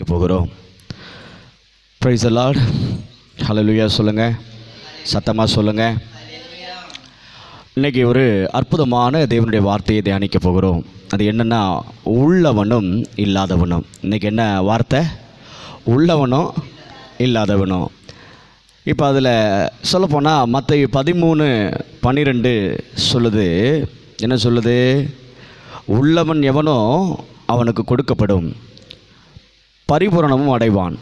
போகிறோம். Praise the Lord. ஹல்லேலூயா சொல்லுங்கள், சத்தமாக சொல்லுங்கள். இன்றைக்கி ஒரு அற்புதமான தேவனுடைய வார்த்தையை தியானிக்க போகிறோம். அது என்னென்னா, உள்ளவனும் இல்லாதவனும். இன்றைக்கி என்ன வார்த்தை? உள்ளவனும் இல்லாதவனும். இப்போ அதில் சொல்லப்போனால் மத்தேயு 13:12 சொல்லுது. என்ன சொல்லுது? உள்ளவன் எவனோ அவனுக்கு கொடுக்கப்படும், பரிபூரணமும் அடைவான்.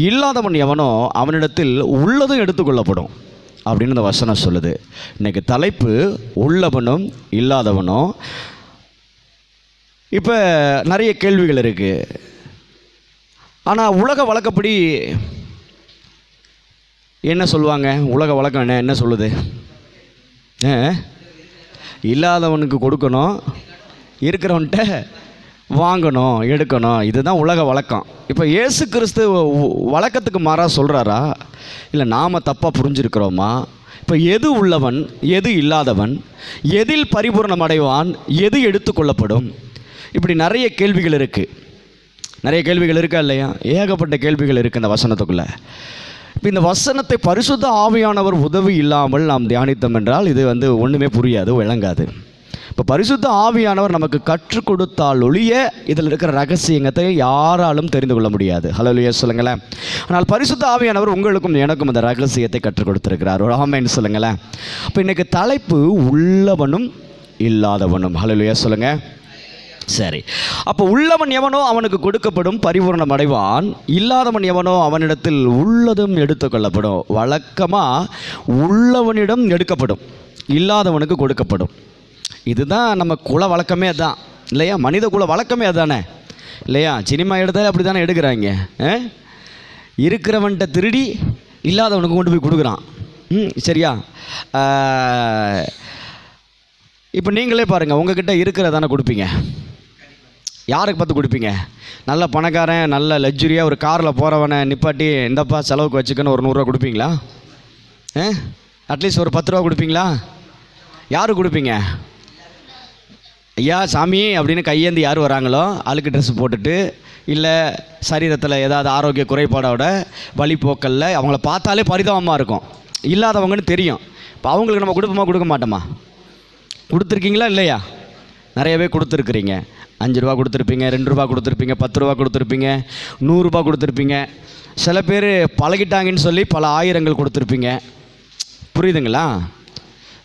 இல்லாதவன் எவனோ அவனிடத்தில் உள்ளதும் எடுத்துக்கொள்ளப்படும் அப்படின்னு இந்த வசனம் சொல்லுது. இன்றைக்கி தலைப்பு உள்ளவனும் இல்லாதவனும். இப்போ நிறைய கேள்விகள் இருக்குது. ஆனால் உலக வழக்கப்படி என்ன சொல்லுவாங்க? உலக வழக்கம் என்ன சொல்லுது? இல்லாதவனுக்கு கொடுக்கணும், இருக்கிறவன்கிட்ட வாங்கணும், எடுக்கணும். இதுதான் உலக வழக்கம். இப்போ இயேசு கிறிஸ்து வழக்கத்துக்கு மாறாக சொல்கிறாரா, இல்லை நாம் தப்பாக புரிஞ்சிருக்கிறோமா? இப்போ எது உள்ளவன், எது இல்லாதவன், எதில் பரிபூரணம் அடைவான், எது எடுத்துக்கொள்ளப்படும்? இப்படி நிறைய கேள்விகள் இருக்குது. நிறைய கேள்விகள் இருக்கா இல்லையா? ஏகப்பட்ட கேள்விகள் இருக்குது இந்த வசனத்துக்குள்ளே. இப்போ இந்த வசனத்தை பரிசுத்த ஆவியானவர் உதவி இல்லாமல் நாம் தியானித்தோம் என்றால் இது ஒன்றுமே புரியாது, விளங்காது. இப்போ பரிசுத்த ஆவியானவர் நமக்கு கற்றுக் கொடுத்தால் ஒழிய இதில் இருக்கிற ரகசியத்தை யாராலும் தெரிந்து கொள்ள முடியாது. ஹல்லேலூயா சொல்லுங்களேன். ஆனால் பரிசுத்த ஆவியானவர் உங்களுக்கும் எனக்கும் அந்த ரகசியத்தை கற்றுக் கொடுத்துருக்கிறார். ஒரு ஆமென் சொல்லுங்களேன். இப்போ இன்றைக்கி தலைப்பு உள்ளவனும் இல்லாதவனும். ஹல்லேலூயா சொல்லுங்கள். சரி, அப்போ உள்ளவன் எவனோ அவனுக்கு கொடுக்கப்படும், பரிபூரணம் அடைவான். இல்லாதவன் எவனோ அவனிடத்தில் உள்ளதும் எடுத்துக்கொள்ளப்படும். வழக்கமாக உள்ளவனிடம் எடுக்கப்படும், இல்லாதவனுக்கு கொடுக்கப்படும். இதுதான் நம்ம குல வழக்கமே அதுதான் இல்லையா? மனித குல வழக்கமே அதுதானே இல்லையா? சினிமா எடுத்தாலே அப்படி தானே எடுக்கிறாங்க. இருக்கிறவன்கிட்ட திருடி இல்லாதவனுக்கு கொண்டு போய் கொடுக்குறான். சரியா? இப்போ நீங்களே பாருங்கள், உங்ககிட்ட இருக்கிறதானே கொடுப்பீங்க. யாருக்கு பார்த்து கொடுப்பீங்க? நல்ல பணக்காரன், நல்ல லக்ஸுரியாக ஒரு காரில் போகிறவனை நிப்பாட்டி இந்தப்பா செலவுக்கு வச்சுக்கன்னு ஒரு 100 ரூபா கொடுப்பீங்களா? அட்லீஸ்ட் ஒரு 10 ரூபா கொடுப்பீங்களா? யாருக்கு கொடுப்பீங்க? ஐயா சாமி அப்படின்னு கையேந்தி யார் வராங்களோ, அழுக்கு ட்ரெஸ் போட்டுட்டு, இல்லை சரீரத்தில் ஏதாவது ஆரோக்கிய குறைபாடோட வழிபோக்கல்ல அவங்கள பார்த்தாலே பரிதாபமாக இருக்கும். இல்லாதவங்கன்னு தெரியும். இப்போ அவங்களுக்கு நம்ம கொடுப்போமா, கொடுக்க மாட்டோமா? கொடுத்துருக்கீங்களா இல்லையா? நிறையவே கொடுத்துருக்குறீங்க. 5 ரூபா கொடுத்துருப்பீங்க, 2 ரூபா கொடுத்துருப்பீங்க, 10 ரூபா கொடுத்துருப்பீங்க, 100 ரூபா கொடுத்துருப்பீங்க. சில பேர் பழகிட்டாங்கன்னு சொல்லி பல ஆயிரங்கள் கொடுத்துருப்பீங்க. புரியுதுங்களா?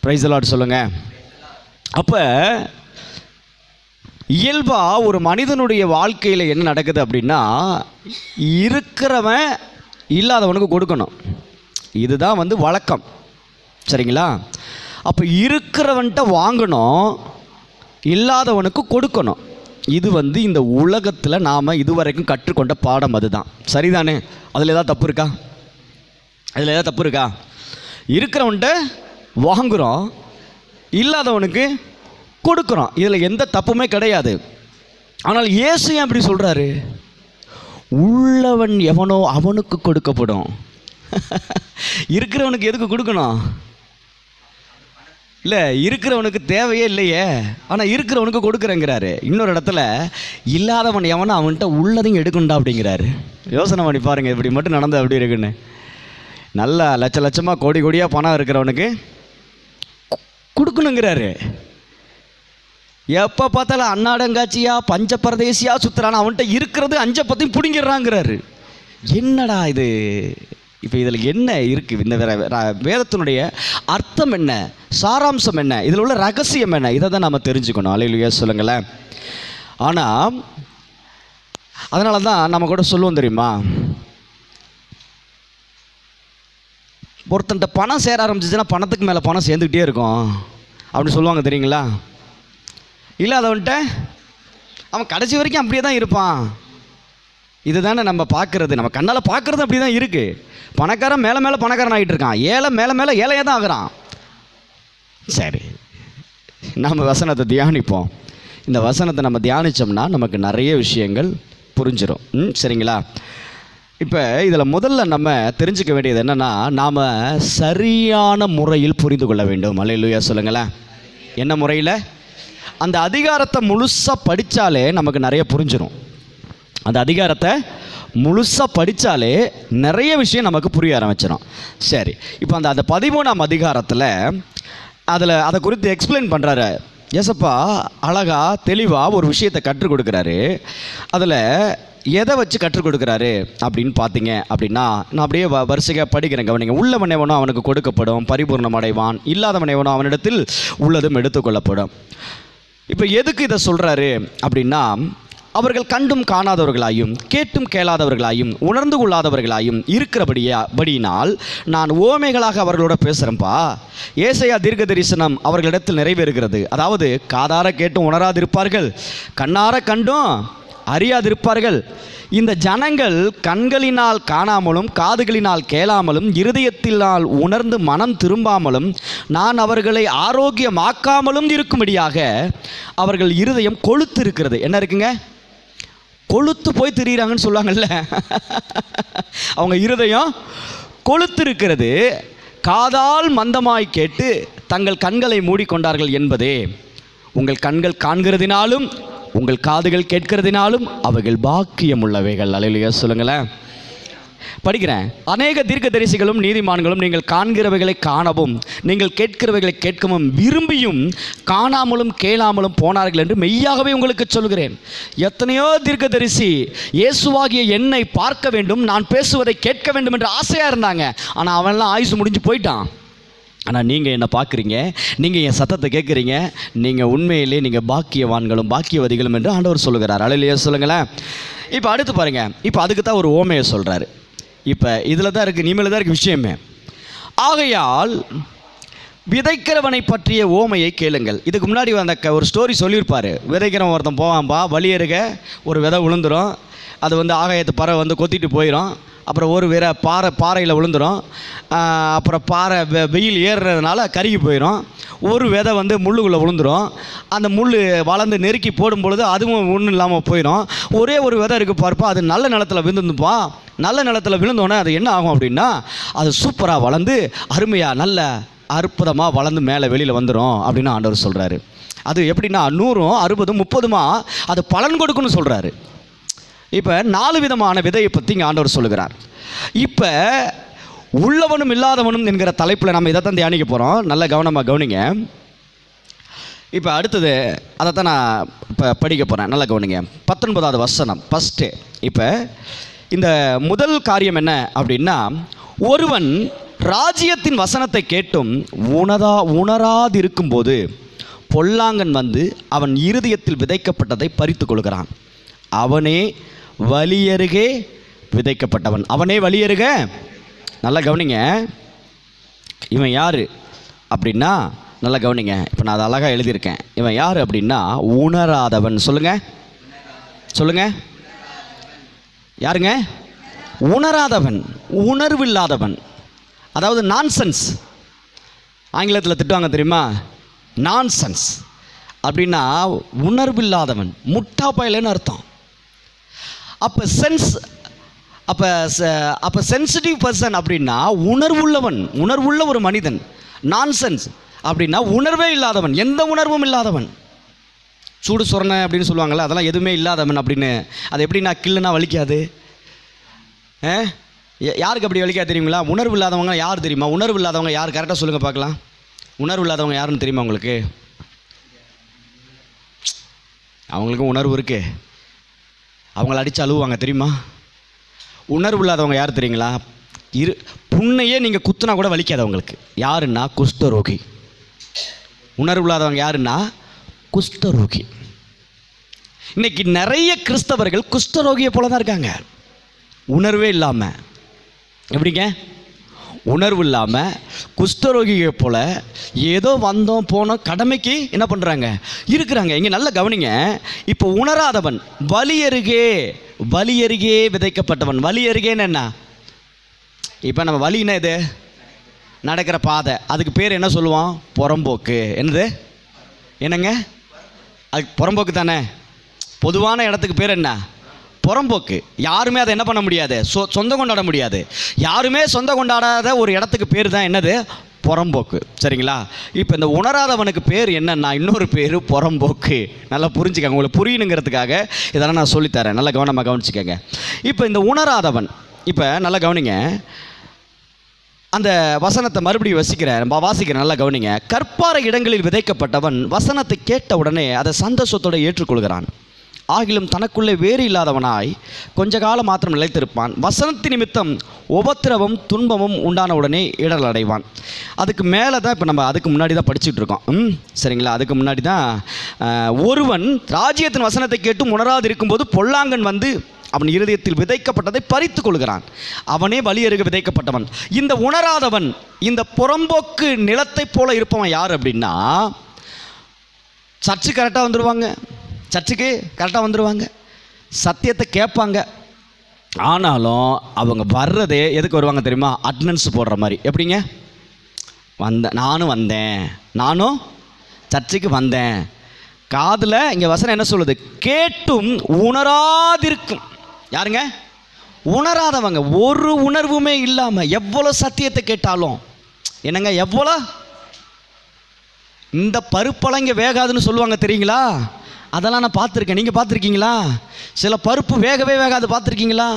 பிரைஸ் தி லார்ட் சொல்லுங்கள். அப்போ இயல்பாக ஒரு மனிதனுடைய வாழ்க்கையில் என்ன நடக்குது அப்படின்னா, இருக்கிறவன் இல்லாதவனுக்கு கொடுக்கணும். இதுதான் வழக்கம். சரிங்களா? அப்போ இருக்கிறவன்கிட்ட வாங்கணும், இல்லாதவனுக்கு கொடுக்கணும். இது இந்த உலகத்தில் நாம் இதுவரைக்கும் கற்றுக்கொண்ட பாடம் அதுதான். சரிதானே? அதில் ஏதாவது தப்பு இருக்கா? அதில் ஏதாவது தப்பு இருக்கா? இருக்கிறவன்கிட்ட வாங்குகிறோம், இல்லாதவனுக்கு கொடுக்குறோம். இதில் எந்த தப்புமே கிடையாது. ஆனால் இயேசு ஏன் அப்படி சொல்கிறாரு? உள்ளவன் எவனோ அவனுக்கு கொடுக்கப்படும். இருக்கிறவனுக்கு எதுக்கு கொடுக்கணும்? இல்லை, இருக்கிறவனுக்கு தேவையே இல்லையே, ஆனால் இருக்கிறவனுக்கு கொடுக்குறேங்கிறாரு. இன்னொரு இடத்துல இல்லாதவன் எவனோ அவன்கிட்ட உள்ளதையும் எடுக்கண்டா அப்படிங்கிறாரு. யோசனை பண்ணி பாருங்கள், இப்படி மட்டும் நடந்தது அப்படி இருக்குன்னு. நல்லா லட்சமாக கோடி கோடியாக பணம் இருக்கிறவனுக்கு கொடுக்கணுங்கிறாரு. எப்போ பார்த்தாலும் அன்னாடங்காட்சியா பஞ்சபரதேசியாக சுற்றுறான், அவன்கிட்ட இருக்கிறது 5 பத்தையும் பிடிங்கிடுறாங்கிறாரு. என்னடா இது? இப்போ இதில் என்ன இருக்குது? இந்த வேதத்தினுடைய அர்த்தம் என்ன, சாராம்சம் என்ன, இதில் உள்ள ரகசியம் என்ன? இதை தான் நம்ம தெரிஞ்சுக்கணும். அல்லேலூயா சொல்லுங்களேன். ஆனால் அதனால தான் நம்ம கூட சொல்லுவோம் தெரியுமா, ஒருத்தன்ட்ட பணம் சேர ஆரம்பிச்சிச்சுன்னா பணத்துக்கு மேலே பணம் சேர்ந்துக்கிட்டே இருக்கும் அப்படின்னு சொல்லுவாங்க தெரியுங்களா? இல்லாதவன்ட்ட அவன் கடைசி வரைக்கும் அப்படியே தான் இருப்பான். இதுதானே நம்ம பார்க்குறது, நம்ம கண்ணால் பார்க்குறது அப்படி தான் இருக்குது. பணக்காரன் மேலே மேலே பணக்காரன் ஆகிட்டு இருக்கான், ஏழை மேலே மேலே ஏழையாக தான் ஆகிறான். சரி, நம்ம வசனத்தை தியானிப்போம். இந்த வசனத்தை நம்ம தியானித்தோம்னா நமக்கு நிறைய விஷயங்கள் புரிஞ்சிடும். சரிங்களா? இப்போ இதில் முதல்ல நம்ம தெரிஞ்சுக்க வேண்டியது என்னென்னா, நாம் சரியான முறையில் புரிந்து கொள்ள வேண்டும். அல்லேலூயா சொல்லுங்களேன். என்ன முறையில்? அந்த அதிகாரத்தை முழுசாக படித்தாலே நமக்கு நிறைய புரிஞ்சிடும். அந்த அதிகாரத்தை முழுசாக படித்தாலே நிறைய விஷயம் நமக்கு புரிய ஆரம்பிச்சிடும். சரி, இப்போ அந்த 13ஆம் அதிகாரத்தில் அதை குறித்து எக்ஸ்பிளைன் பண்ணுறாரு ஏசப்பா. அழகாக தெளிவாக ஒரு விஷயத்தை கற்றுக் கொடுக்குறாரு. அதில் எதை வச்சு கற்றுக் கொடுக்குறாரு அப்படின்னு பார்த்தீங்க அப்படின்னா, நான் அப்படியே வரிசையாக படிக்கிறேன், கவனிங்க. உள்ளவன் எவனோ அவனுக்கு கொடுக்கப்படும், பரிபூர்ணம் அடைவான். இல்லாதவன் எவனோ அவனிடத்தில் உள்ளதும் எடுத்துக்கொள்ளப்படும். இப்போ எதுக்கு இதை சொல்கிறாரு அப்படின்னா, அவர்கள் கண்டும் காணாதவர்களாயும் கேட்டும் கேளாதவர்களாயும் உணர்ந்து கொள்ளாதவர்களாயும் இருக்கிறபடியினால் நான் ஓமைகளாக அவர்களோட பேசுகிறேன்ப்பா. ஏசாயா தீர்க்க தரிசனம் அவர்களிடத்தில் நிறைவேறுகிறது. அதாவது காதார கேட்டும் உணராதிருப்பார்கள், கண்ணார கண்டும் அறியாதிருப்பார்கள். இந்த ஜனங்கள் கண்களினால் காணாமலும் காதுகளினால் கேளாமலும் இருதயத்தினால் உணர்ந்து மனம் திரும்பாமலும் நான் அவர்களை ஆரோக்கியமாக்காமலும் இருக்கும்படியாக அவர்கள் இருதயம் கொழுத்து இருக்கிறது. என்ன இருக்குங்க? கொழுத்து போய் திரியிறாங்கன்னு சொல்லுவாங்கல்ல. அவங்க இருதயம் கொழுத்து இருக்கிறது. காதால் மந்தமாய் கேட்டு தங்கள் கண்களை மூடிக்கொண்டார்கள் என்பதே. உங்கள் கண்கள் காண்கிறதினாலும் உங்கள் காதுகள் கேட்கிறதினாலும் அவைகள் பாக்கியம் உள்ளவைகள். அல்லேலூயா சொல்லுங்களேன். படிக்கிறேன். அநேக தீர்க்கதரிசிகளும் நீதிமான்களும் நீங்கள் காண்கிறவைகளை காணவும் நீங்கள் கேட்கிறவைகளை கேட்கவும் விரும்பியும் காணாமலும் கேளாமலும் போனார்கள் என்று மெய்யாகவே உங்களுக்கு சொல்கிறேன். எத்தனையோ தீர்க்கதரிசி இயேசுவாகிய என்னை பார்க்க வேண்டும், நான் பேசுவதை கேட்க வேண்டும் என்று ஆசையாக இருந்தாங்க. ஆனால் அவன்லாம் ஆயுசு முடிஞ்சு போயிட்டான். ஆனால் நீங்கள் என்னை பார்க்குறீங்க, நீங்கள் என் சத்தத்தை கேட்குறீங்க. நீங்கள் உண்மையிலே நீங்கள் பாக்கியவான்களும் பாக்கியவதிகளும் என்று ஆண்டவர் சொல்லுகிறார். அல்லேலூயா சொல்லுங்களேன். இப்போ அடுத்து பாருங்கள். இப்போ அதுக்கு தான் ஒரு ஓமையை சொல்கிறாரு. இப்போ இதில் தான் இருக்குது, நீமையில் தான் இருக்குது விஷயமே. ஆகையால் விதைக்கிறவனை பற்றிய ஓமையை கேளுங்கள். இதுக்கு முன்னாடி அந்த ஒரு ஸ்டோரி சொல்லியிருப்பார். விதைக்கிறவன் ஒருத்தன் போவான்பா, வழியருக ஒரு விதை விழுந்துடும். அது ஆகாயத்து பறவை கொத்திட்டு போயிடும். அப்புறம் ஒரு வேற பாறையில் விழுந்துடும். அப்புறம் பாறை வெயில் ஏறுறதுனால கருகி போயிடும். ஒரு விதை முள்ளுக்குள்ளே விழுந்துடும். அந்த முள் வளர்ந்து நெருக்கி போடும் பொழுது அதுவும் ஒன்றும் இல்லாமல் போயிடும். ஒரே ஒரு விதை இருக்குது பார்ப்பா, அது நல்ல நிலத்தில் விழுந்துப்பா. நல்ல நிலத்தில் விழுந்தோடனே அது என்ன ஆகும் அப்படின்னா, அது சூப்பராக வளர்ந்து அருமையாக நல்ல அற்புதமாக வளர்ந்து மேலே வெளியில் வந்துடும் அப்படின்னு ஆண்டவர் சொல்கிறாரு. அது எப்படின்னா 100, 60, 30 அது பலன் கொடுக்குன்னு சொல்கிறாரு. இப்போ 4 விதமான விதையை பற்றி இங்கே ஆண்டவர் சொல்லுகிறார். இப்போ உள்ளவனும் இல்லாதவனும் என்கிற தலைப்பில் நம்ம இதை தான் தியானிக்க போகிறோம். நல்ல கவனமாக கவனிங்க. இப்போ அடுத்தது அதைத்தான் நான் இப்போ படிக்க போகிறேன். நல்லா கவனிங்க. 19வது வசனம் ஃபஸ்ட்டு. இப்போ இந்த முதல் காரியம் என்ன அப்படின்னா, ஒருவன் ராஜ்யத்தின் வசனத்தை கேட்டும் உணராதிருக்கும்போது பொல்லாங்கன் அவன் இருதயத்தில் விதைக்கப்பட்டதை பறித்து கொள்கிறான். அவனே வழியருகே விதைக்கப்பட்டவன். அவனே வழியருக. நல்லா கவனிங்க. இவன் யார் அப்படின்னா, நல்லா கவனிங்க. இப்போ நான் அதை அழகாக எழுதியிருக்கேன். இவன் யார் அப்படின்னா உணராதவன். சொல்லுங்கள் சொல்லுங்கள். யாருங்க? உணராதவன், உணர்வில்லாதவன். அதாவது நான்சென்ஸ். ஆங்கிலத்தில் திட்டுவாங்க தெரியுமா? நான்சென்ஸ் அப்படின்னா உணர்வில்லாதவன், முட்டா பயலன்னு அர்த்தம். அப்போ சென்சிட்டிவ் பர்சன் அப்படின்னா உணர்வுள்ளவன், உணர்வுள்ள ஒரு மனிதன். நான்சென்ஸ் அப்படின்னா உணர்வே இல்லாதவன், எந்த உணர்வும் இல்லாதவன். சூடு சொரணை அப்படின்னு சொல்லுவாங்கள்ல, அதெல்லாம் எதுவுமே இல்லாதவன் அப்படின்னு. அது எப்படின்னா கில்லுனா வலிக்காது. யாருக்கு அப்படி வலிக்காது தெரியுங்களா? உணர்வு இல்லாதவங்க யார் தெரியுமா? உணர்வு இல்லாதவங்க யார்? கரெக்டாக சொல்லுங்கள் பார்க்கலாம். உணர்வு இல்லாதவங்க யாருன்னு தெரியுமா உங்களுக்கு? அவங்களுக்கும் உணர்வு இருக்கு. அவங்கள அடித்து அழுவாங்க தெரியுமா? உணர்வு இல்லாதவங்க யார் தெரியுங்களா? புண்ணையே நீங்கள் குத்துனா கூட வலிக்காதவங்களுக்கு. யாருன்னா குஷ்டரோகி. உணர்வு இல்லாதவங்க யாருன்னா குஷ்டரோகி. இன்னைக்கு நிறைய கிறிஸ்தவர்கள் குஷ்டரோகியை போல தான் இருக்காங்க. உணர்வே இல்லாமல். எப்படிங்க? உணர்வு இல்லாமல் குஷ்டரோகியை போல ஏதோ வந்தோம் போனோம் கடமைக்கு என்ன பண்ணுறாங்க, இருக்கிறாங்க. இங்கே நல்ல கவனிங்க. இப்போ உணராதவன் வழியருகே விதைக்கப்பட்டவன். வழியருகேன்னு என்ன? இப்போ நம்ம வழின்னா இது நடக்கிற பாதை, அதுக்கு பேர் என்ன சொல்லுவோம்? புறம்போக்கு. என்னங்க அதுக்கு புறம்போக்கு தானே. பொதுவான இடத்துக்கு பேர் என்ன? புறம்போக்கு. யாருமே அதை என்ன பண்ண முடியாது, சொந்தம் கொண்டாட முடியாது. யாருமே சொந்தம் கொண்டாடாத ஒரு இடத்துக்கு பேர் தான் என்னது? புறம்போக்கு. சரிங்களா? இப்போ இந்த உணராதவனுக்கு பேர் என்னன்னா, இன்னொரு பேர் புறம்போக்கு. நல்லா புரிஞ்சுக்கங்க, உங்களுக்கு புரியணுங்கிறதுக்காக இதெல்லாம் நான் சொல்லித்தரேன். நல்லா கவனமாக கவனிச்சுக்கங்க. இப்போ இந்த உணராதவன், இப்போ நல்லா கவனிங்க, அந்த வசனத்தை மறுபடியும் வாசிக்கிறேன், நல்லா கவனிங்க. கற்பாறை இடங்களில் விதைக்கப்பட்டவன் வசனத்தை கேட்ட உடனே அதை சந்தோஷத்தோடு ஏற்றுக்கொள்கிறான். ஆகிலும் தனக்குள்ளே வேறு இல்லாதவனாய் கொஞ்ச காலம் மாத்திரம் நிலைத்திருப்பான். வசனத்தின் நிமித்தம் உபத்திரவம் துன்பமும் உண்டான உடனே இடர்கள் அடைவான். அதுக்கு மேலே தான் இப்போ நம்ம அதுக்கு முன்னாடி தான் படிச்சுட்டு இருக்கோம். சரிங்களா? அதுக்கு முன்னாடி தான் ஒருவன் ராஜ்யத்தின் வசனத்தை கேட்டும் உணராது இருக்கும்போது பொல்லாங்கன் வந்து அவன் இருதயத்தில் விதைக்கப்பட்டதை பறித்து கொள்கிறான். அவனே வழியருக விதைக்கப்பட்டவன். இந்த உணராதவன், இந்த புறம்போக்கு நிலத்தை போல இருப்பவன் யார் அப்படின்னா, சர்ச்சுக்கு கரெக்டாக வந்துடுவாங்க, சர்ச்சுக்கு கரெக்டாக வந்துடுவாங்க, சத்தியத்தை கேட்பாங்க. ஆனாலும் அவங்க வர்றதே எதுக்கு வருவாங்க தெரியுமா? அட்டனன்ஸ் போடுற மாதிரி. எப்படிங்க? நானும் சர்ச்சுக்கு வந்தேன். காதில் இங்கே வசனம் என்ன சொல்லுது? கேட்டும் உணராதிருக்கும். யாருங்க? உணராதவங்க. ஒரு உணர்வுமே இல்லாமல் எவ்வளோ சத்தியத்தை கேட்டாலும் என்னங்க, எவ்வளோ இந்த பருப்பெல்லாம் இங்கே வேகாதுன்னு சொல்லுவாங்க தெரியுங்களா? அதெல்லாம் நான் பார்த்துருக்கேன். நீங்கள் பார்த்துருக்கீங்களா? சில பருப்பு வேகவே வேகாது, பார்த்துருக்கீங்களா?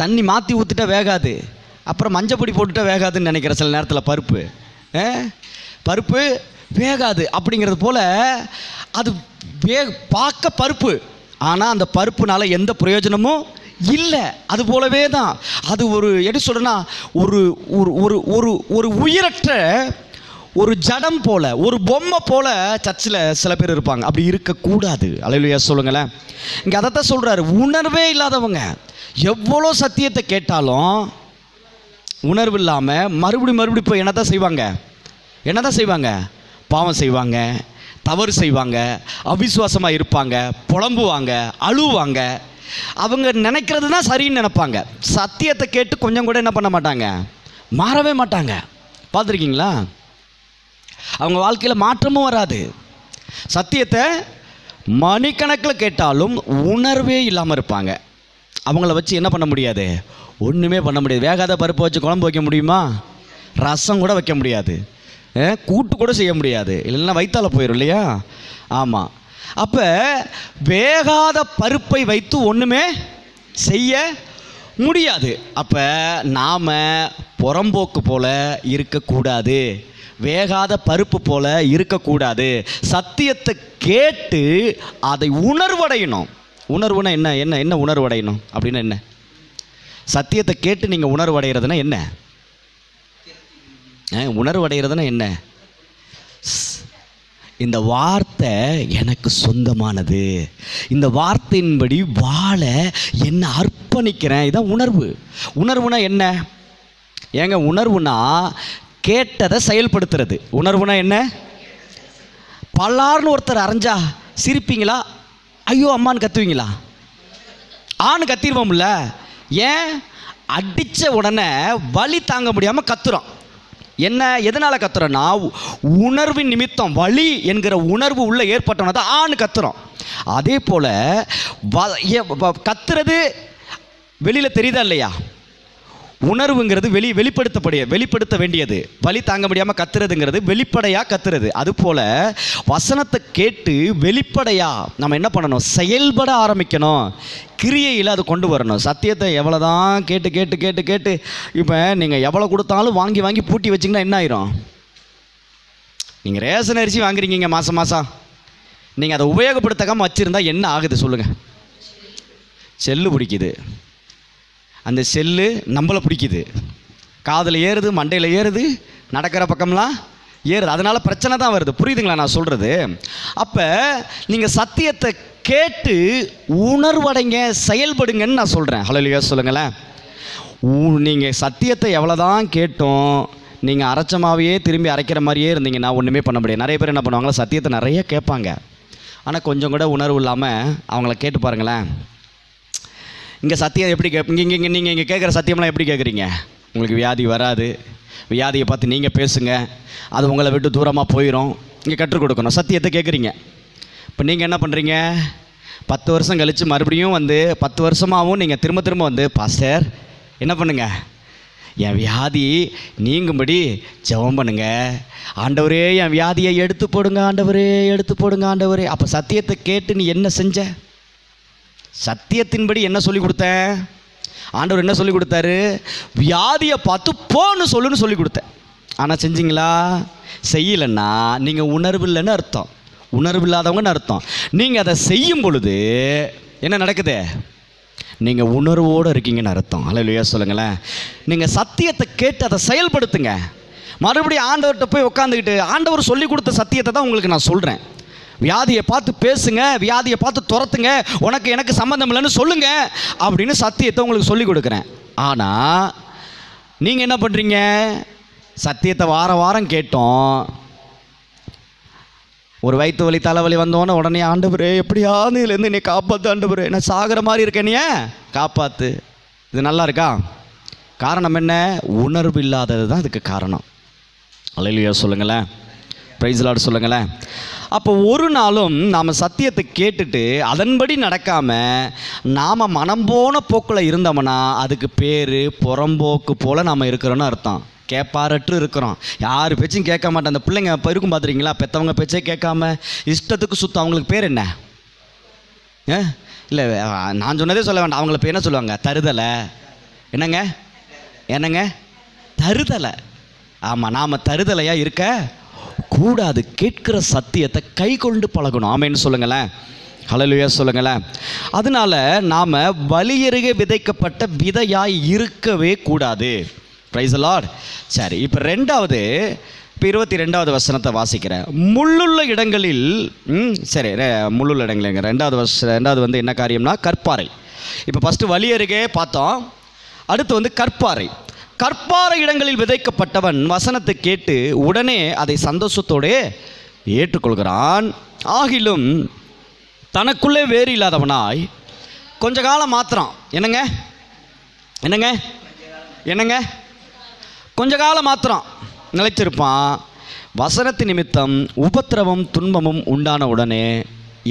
தண்ணி மாற்றி ஊற்றிட்டா வேகாது, அப்புறம் மஞ்சப்பொடி போட்டுட்டா வேகாதுன்னு நினைக்கிறேன் சில நேரத்தில். பருப்பு வேகாது அப்படிங்கிறது போல் அது பார்க்க பருப்பு, ஆனால் அந்த பருப்புனால எந்த பிரயோஜனமும் இல்லை. அது போலவே தான் அது ஒரு எப்படி சொல்கிறேன்னா, ஒரு உயிரற்ற ஒரு ஜடம் போல, ஒரு பொம்மை போல சர்ச்சில் சில பேர் இருப்பாங்க. அப்படி இருக்கக்கூடாது. அல்லேலூயா சொல்லுங்களேன். இங்கே அதைத்தான் சொல்கிறாரு. உணர்வே இல்லாதவங்க எவ்வளோ சத்தியத்தை கேட்டாலும் உணர்வு இல்லாமல் மறுபடியும் இப்போ என்னதான் செய்வாங்க? பாவம் செய்வாங்க, தவறு செய்வாங்க, அவிசுவாசமாக இருப்பாங்க, புலம்புவாங்க, அழுவாங்க. அவங்க நினைக்கிறது தான் சரின்னு நினைப்பாங்க. சத்தியத்தை கேட்டு கொஞ்சம் கூட என்ன பண்ண மாட்டாங்க, மாறவே மாட்டாங்க. பார்த்துருக்கீங்களா? அவங்க வாழ்க்கையில் மாற்றமும் வராது. சத்தியத்தை மணிக்கணக்கில் கேட்டாலும் உணர்வே இல்லாமல் இருப்பாங்க. அவங்கள வச்சு என்ன பண்ண முடியாது? ஒன்றுமே பண்ண முடியாது. வேகாத பருப்பை வச்சு குழம்பு வைக்க முடியுமா? ரசம் கூட வைக்க முடியாது, கூட்டு கூட செய்ய முடியாது. இல்லைன்னா வயிற்றால போயிடும் இல்லையா? ஆமாம். அப்போ வேகாத பருப்பை வைத்து ஒன்றுமே செய்ய முடியாது. அப்போ நாம் புறம்போக்கு போல இருக்கக்கூடாது, வேகாத பருப்பு போல இருக்கக்கூடாது. சத்தியத்தை கேட்டு அதை உணர்வடையணும். உணர்வுனா என்ன? என்ன உணர்வடையணும் அப்படின்னா என்ன? சத்தியத்தை கேட்டு நீங்கள் உணர்வடைகிறதுனா என்ன? உணர்வடைகிறதுனா என்ன? இந்த வார்த்தை எனக்கு சொந்தமானது, இந்த வார்த்தையின்படி வாழ என்ன அர்ப்பணிக்கிறேன். இதான் உணர்வு. உணர்வுனா என்ன? ஏங்க, உணர்வுனா கேட்டதை செயல்படுத்துறது. உணர்வுனா என்ன? பல்லார்னு ஒருத்தர் அரைஞ்சா சிரிப்பீங்களா? ஐயோ அம்மான்னு கத்துவீங்களா? ஆன்னு கத்திடுவோம்ல. ஏன்? அடித்த உடனே வலி தாங்க முடியாமல் கத்துறோம். என்ன, எதனால் கத்துறோன்னா, உணர்வின் நிமித்தம், வலி என்கிற உணர்வு உள்ள ஏற்பட்டோன்னா தான் ஆன்னு கத்துறோம். அதே போல் கத்துறது வெளியில் தெரியுதா இல்லையா? உணர்வுங்கிறது வெளிப்படுத்த வேண்டியது. வலி தாங்க முடியாமல் கத்துறதுங்கிறது வெளிப்படையாக கத்துறது. அதுபோல் வசனத்தை கேட்டு வெளிப்படையாக நம்ம என்ன பண்ணணும்? செயல்பட ஆரம்பிக்கணும். கிரியையில் அது கொண்டு வரணும். சத்தியத்தை எவ்வளோ தான் கேட்டு கேட்டு கேட்டு கேட்டு இப்போ நீங்கள் எவ்வளோ கொடுத்தாலும் வாங்கி வாங்கி பூட்டி வச்சிங்கன்னா என்ன ஆயிரும்? நீங்கள் ரேஷன் அரிசி வாங்குறீங்க மாதம், நீங்கள் அதை உபயோகப்படுத்தாமல் வச்சுருந்தா என்ன ஆகுது சொல்லுங்கள்? செல்லு பிடிக்குது, அந்த செல்லு நம்மளை பிடிக்குது, காதில் ஏறுது, மண்டையில் ஏறுது, நடக்கிற பக்கம்லாம் ஏறுது. அதனால் பிரச்சனை தான் வருது. புரியுதுங்களா நான் சொல்கிறது? அப்போ நீங்கள் சத்தியத்தை கேட்டு உணர்வடைங்க, செயல்படுங்கன்னு நான் சொல்கிறேன். ஹல்லேலூயா சொல்லுங்களேன். நீங்கள் சத்தியத்தை எவ்வளோ தான் கேட்டோம், நீங்கள் அரைச்சமாவையே திரும்பி அரைக்கிற மாதிரியே இருந்தீங்கன்னா ஒன்றுமே பண்ண முடியாது. நிறைய பேர் என்ன பண்ணுவாங்களா, சத்தியத்தை நிறைய கேட்பாங்க, ஆனால் கொஞ்சம் கூட உணர்வு இல்லாமல் அவங்கள கேட்டு பாருங்களேன். இங்கே சத்தியம் எப்படி நீங்கள் இங்கே கேட்குற சத்தியம்லாம் எப்படி கேட்குறீங்க? உங்களுக்கு வியாதி வராது, வியாதியை பார்த்து நீங்கள் பேசுங்க, அது உங்களை விட்டு தூரமாக போயிடும். இங்கே கற்றுக் கொடுக்கணும். சத்தியத்தை கேட்குறீங்க. இப்போ நீங்கள் என்ன பண்ணுறீங்க? 10 வருஷம் கழித்து மறுபடியும் 10 வருஷமாகவும் நீங்கள் திரும்ப வந்து, பாஸ்டர் என்ன பண்ணுங்க, என் வியாதி நீங்கும்படி ஜெபம் பண்ணுங்க. ஆண்டவரே என் வியாதியை எடுத்து போடுங்க, ஆண்டவரே எடுத்து போடுங்க ஆண்டவரே. அப்போ சத்தியத்தை கேட்டு நீ என்ன செஞ்ச? சத்தியத்தின்படி என்ன சொல்லி கொடுத்தேன்? ஆண்டவர் என்ன சொல்லி கொடுத்தாரு? வியாதியை பார்த்து போன்னு சொல்லுன்னு சொல்லி கொடுத்தேன். ஆனால் செஞ்சீங்களா? செய்யலைன்னா நீங்கள் உணர்வு இல்லைன்னு அர்த்தம், உணர்வு இல்லாதவங்கன்னு அர்த்தம். நீங்கள் அதை செய்யும் பொழுது என்ன நடக்குது? நீங்கள் உணர்வோடு இருக்கீங்கன்னு அர்த்தம். அல்லேலூயா சொல்லுங்களேன். நீங்கள் சத்தியத்தை கேட்டு அதை செயல்படுத்துங்க. மறுபடியும் ஆண்டவர்கிட்ட போய் உட்காந்துக்கிட்டு ஆண்டவர் சொல்லி கொடுத்த சத்தியத்தை தான் உங்களுக்கு நான் சொல்கிறேன். வியாதியை பார்த்து பேசுங்க, வியாதியை பார்த்து துரத்துங்க, உனக்கு எனக்கு சம்மந்தம் இல்லைன்னு சொல்லுங்க அப்படின்னு சத்தியத்தை உங்களுக்கு சொல்லி கொடுக்குறேன். ஆனால் நீங்கள் என்ன பண்ணுறீங்க? சத்தியத்தை வாரம் கேட்டோம், ஒரு வயிற்று வலி தலைவலி வந்தோன்னே உடனே ஆண்டவரே எப்படியாவது இதுலேருந்து என்னை காப்பாற்று ஆண்டவரே, நான் சாகிற மாதிரி இருக்கேனே காப்பாற்று. இது நல்லா இருக்கா? காரணம் என்ன? உணர்வு இல்லாதது தான் இதுக்கு காரணம். அல்லேலூயா சொல்லுங்களேன், பிரைஸ் லார்ட் சொல்லுங்களேன். அப்போ ஒரு நாளும் நாம் சத்தியத்தை கேட்டுட்டு அதன்படி நடக்காமல் நாம் மனம் போன போக்கில் இருந்தோம்னா அதுக்கு பேர் புறம்போக்கு போல் நாம் இருக்கிறோன்னு அர்த்தம். கேட்பாரற்று இருக்கிறோம், யார் பேச்சும் கேட்க மாட்டோம். அந்த பிள்ளைங்க இப்போ இருக்கும் பார்த்துருக்கீங்களா, பெற்றவங்க பேச்சே கேட்காம இஷ்டத்துக்கு சுத்தம். அவங்களுக்கு பேர் என்ன? இல்லை நான் சொன்னதே சொல்ல வேண்டாம், அவங்கள பேர் என்ன சொல்லுவாங்க? தருதலை. என்னங்க என்னங்க தருதலை. ஆமாம், நாம் தருதலையாக இருக்க கூடாது. கேட்கிற சத்தியத்தை கை கொண்டு பழகணும். ஆமேன்னு சொல்லுங்களேன், ஹல்லேலூயா சொல்லுங்களேன். அதனால நாம் வலியருகே விதைக்கப்பட்ட விதையாய் இருக்கவே கூடாது. Praise the Lord. சரி, இப்போ ரெண்டாவது, இப்போ 22வது வசனத்தை வாசிக்கிறேன். முள்ளுள்ள இடங்களில் சரி, முள்ளுள்ள இடங்கள் ரெண்டாவது வந்து என்ன காரியம்னா கற்பாறை. இப்போ ஃபஸ்ட்டு வலியருகே பார்த்தோம், அடுத்து வந்து கற்பாறை. கற்பாறை இடங்களில் விதைக்கப்பட்டவன் வசனத்தை கேட்டு உடனே அதை சந்தோஷத்தோடு ஏற்றுக்கொள்கிறான். ஆகிலும் தனக்குள்ளே வேறு இல்லாதவனாய் கொஞ்ச காலம் மாத்திரம் என்னங்க என்னங்க என்னங்க கொஞ்ச காலம் மாத்திரம் நிலைத்திருப்பான். வசனத்து நிமித்தம் உபத்திரவம் துன்பமும் உண்டான உடனே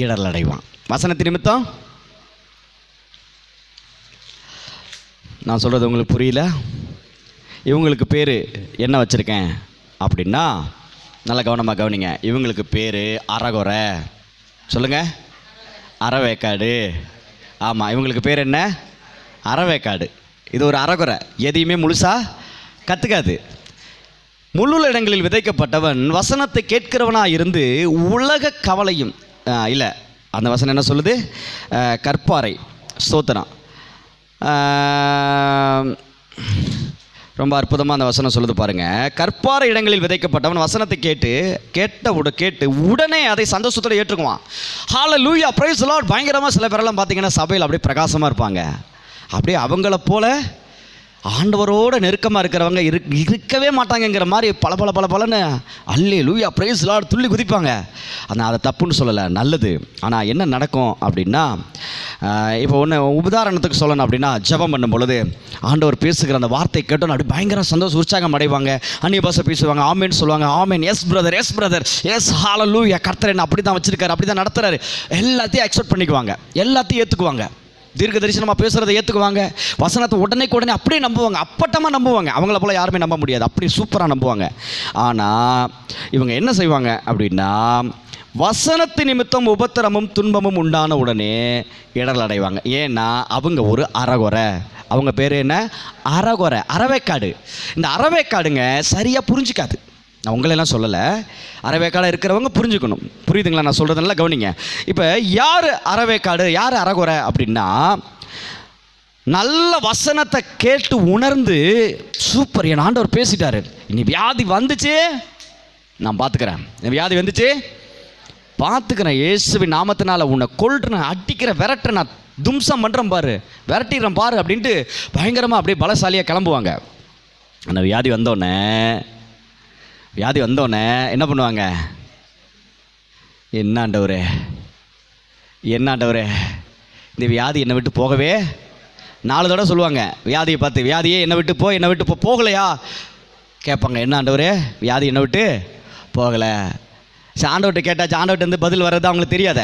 இடரல் அடைவான். வசனத்து நிமித்தம் நான் சொல்கிறது உங்களுக்கு புரியல? இவங்களுக்கு பேர் என்ன வச்சுருக்கேன் அப்படின்னா, நல்லா கவனமாக கவனிங்க. இவங்களுக்கு பேர் அறகுறை. சொல்லுங்கள், அறவேக்காடு. ஆமாம், இவங்களுக்கு பேர் என்ன? அறவேக்காடு. இது ஒரு அறகுறை, எதையுமே முழுசாக கற்றுக்காது. முள்ளுள்ள இடங்களில் விதைக்கப்பட்டவன் வசனத்தை கேட்கிறவனாக இருந்து உலக கவலையும் இல்லை. அந்த வசனம் என்ன சொல்லுது? கற்பாறை. ஸ்தோத்திரம். ரொம்ப அற்புதமாக அந்த வசனம் சொல்லுது பாருங்கள். கற்பாறை இடங்களில் விதைக்கப்பட்டவன் வசனத்தை கேட்டு உடனே அதை சந்தோஷத்தோடு ஏற்றுக்குவான். ஹல்லேலூயா, பிரைஸ் தி லார்ட். பயங்கரமாக சில பேரெல்லாம் பார்த்தீங்கன்னா சபையில் அப்படியே பிரகாசமாக இருப்பாங்க. அப்படியே அவங்கள போல ஆண்டவரோட நெருக்கமாக இருக்கிறவங்க இருக்கவே மாட்டாங்கங்கிற மாதிரி பலன்னு அல்லேலூயா பிரைஸ் தி லார்ட் துள்ளி குதிப்பாங்க. ஆனால் அதை தப்புன்னு சொல்லலை, நல்லது. ஆனால் என்ன நடக்கும் அப்படின்னா, இப்போ ஒன்று உதாரணத்துக்கு சொல்லணும் அப்படின்னா, ஜெபம் பண்ணும் பொழுது ஆண்டவர் பேசுகிற அந்த வார்த்தை கேட்டோன்னு அப்படி பயங்கர சந்தோஷம் உற்சாகம் அடைவாங்க. அந்நிய பாஷை பேசுவாங்க, ஆமேன்னு சொல்லுவாங்க. ஆமேன், yes brother, yes brother, yes ஹல்லேலூயா, கர்த்தர் என்ன அப்படி தான் வச்சுருக்காரு, அப்படி தான் நடத்துகிறாரு. எல்லாத்தையும் அக்செப்ட் பண்ணிக்குவாங்க, எல்லாத்தையும் ஏற்றுக்குவாங்க. தீர்க்க தரிசனமாக பேசுகிறத ஏற்றுக்குவாங்க. வசனத்தை உடனே அப்படியே நம்புவாங்க, அப்பட்டமாக நம்புவாங்க. அவங்கள போல் யாருமே நம்ப முடியாது, அப்படி சூப்பராக நம்புவாங்க. ஆனால் இவங்க என்ன செய்வாங்க அப்படின்னா, வசனத்து நிமித்தம் உபத்திரமும் துன்பமும் உண்டான உடனே இடரல் அடைவாங்க. ஏன்னா அவங்க ஒரு அறகுறை. அவங்க பேர் என்ன? அறகுறை, அறவேக்காடு. இந்த அறவேக்காடுங்க சரியாக புரிஞ்சிக்காது. நான் உங்களெல்லாம் சொல்லலை, அறவேக்காடாக இருக்கிறவங்க புரிஞ்சுக்கணும். புரியுதுங்களா நான் சொல்கிறது? நல்லா கவனிங்க. இப்போ யார் அறவேக்காடு, யார் அறகுறை அப்படின்னா, நல்ல வசனத்தை கேட்டு உணர்ந்து சூப்பர், என் ஆண்டவர் பேசிட்டாரு, இனி வியாதி வந்துச்சு நான் பார்த்துக்கிறேன், வியாதி வந்துச்சு பார்த்துக்கிறேன், இயேசுவின் நாமத்தினால உன்னை கொல்றேன், அடிக்கிறேன், விரட்டுறேன், நான் தும்சம் பண்ணுறேன் பாரு, விரட்டிடுறேன் பாரு அப்படின்ட்டு பயங்கரமாக அப்படியே பலசாலியாக கிளம்புவாங்க. ஆனால் வியாதி வந்தோடனே என்ன பண்ணுவாங்க? என்ன ஆண்டவரே இந்த வியாதி என்னை விட்டு போகவே 4 தடவை சொல்லுவாங்க. வியாதியை பார்த்து, வியாதியே என்னை விட்டு போகலையா கேட்பாங்க. என்ன ஆண்டவரே வியாதி என்னை விட்டு போகலை. சரி, ஆண்டவர்கிட்ட கேட்டாச்சு, ஆண்டவர்கிட்ட இருந்து பதில் வர்றது அவங்களுக்கு தெரியாத.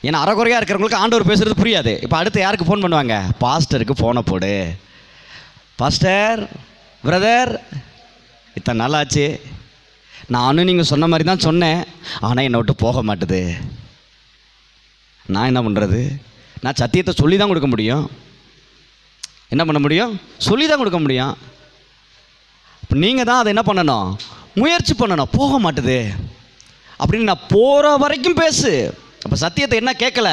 ஏன்னா அறகுறையாக இருக்கிறவங்களுக்கு ஆண்டவர் பேசுகிறது புரியாது. இப்போ அடுத்து யாருக்கு ஃபோன் பண்ணுவாங்க? பாஸ்டருக்கு ஃபோனை போடு. பாஸ்டர், பிரதர், இத்தனை நாள் ஆச்சு, நானும் நீங்கள் சொன்ன மாதிரி தான் சொன்னேன், ஆனால் என்னை விட்டு போக மாட்டுது. நான் என்ன பண்ணுறது? நான் சத்தியத்தை சொல்லி தான் கொடுக்க முடியும். என்ன பண்ண முடியும்? சொல்லி தான் கொடுக்க முடியும். இப்போ நீங்கள் தான் அதை என்ன பண்ணணும்? முயற்சி பண்ணணும். போக மாட்டுது அப்படின்னு நான் போகிற வரைக்கும் பேசு. அப்போ சத்தியத்தை என்ன கேட்கல?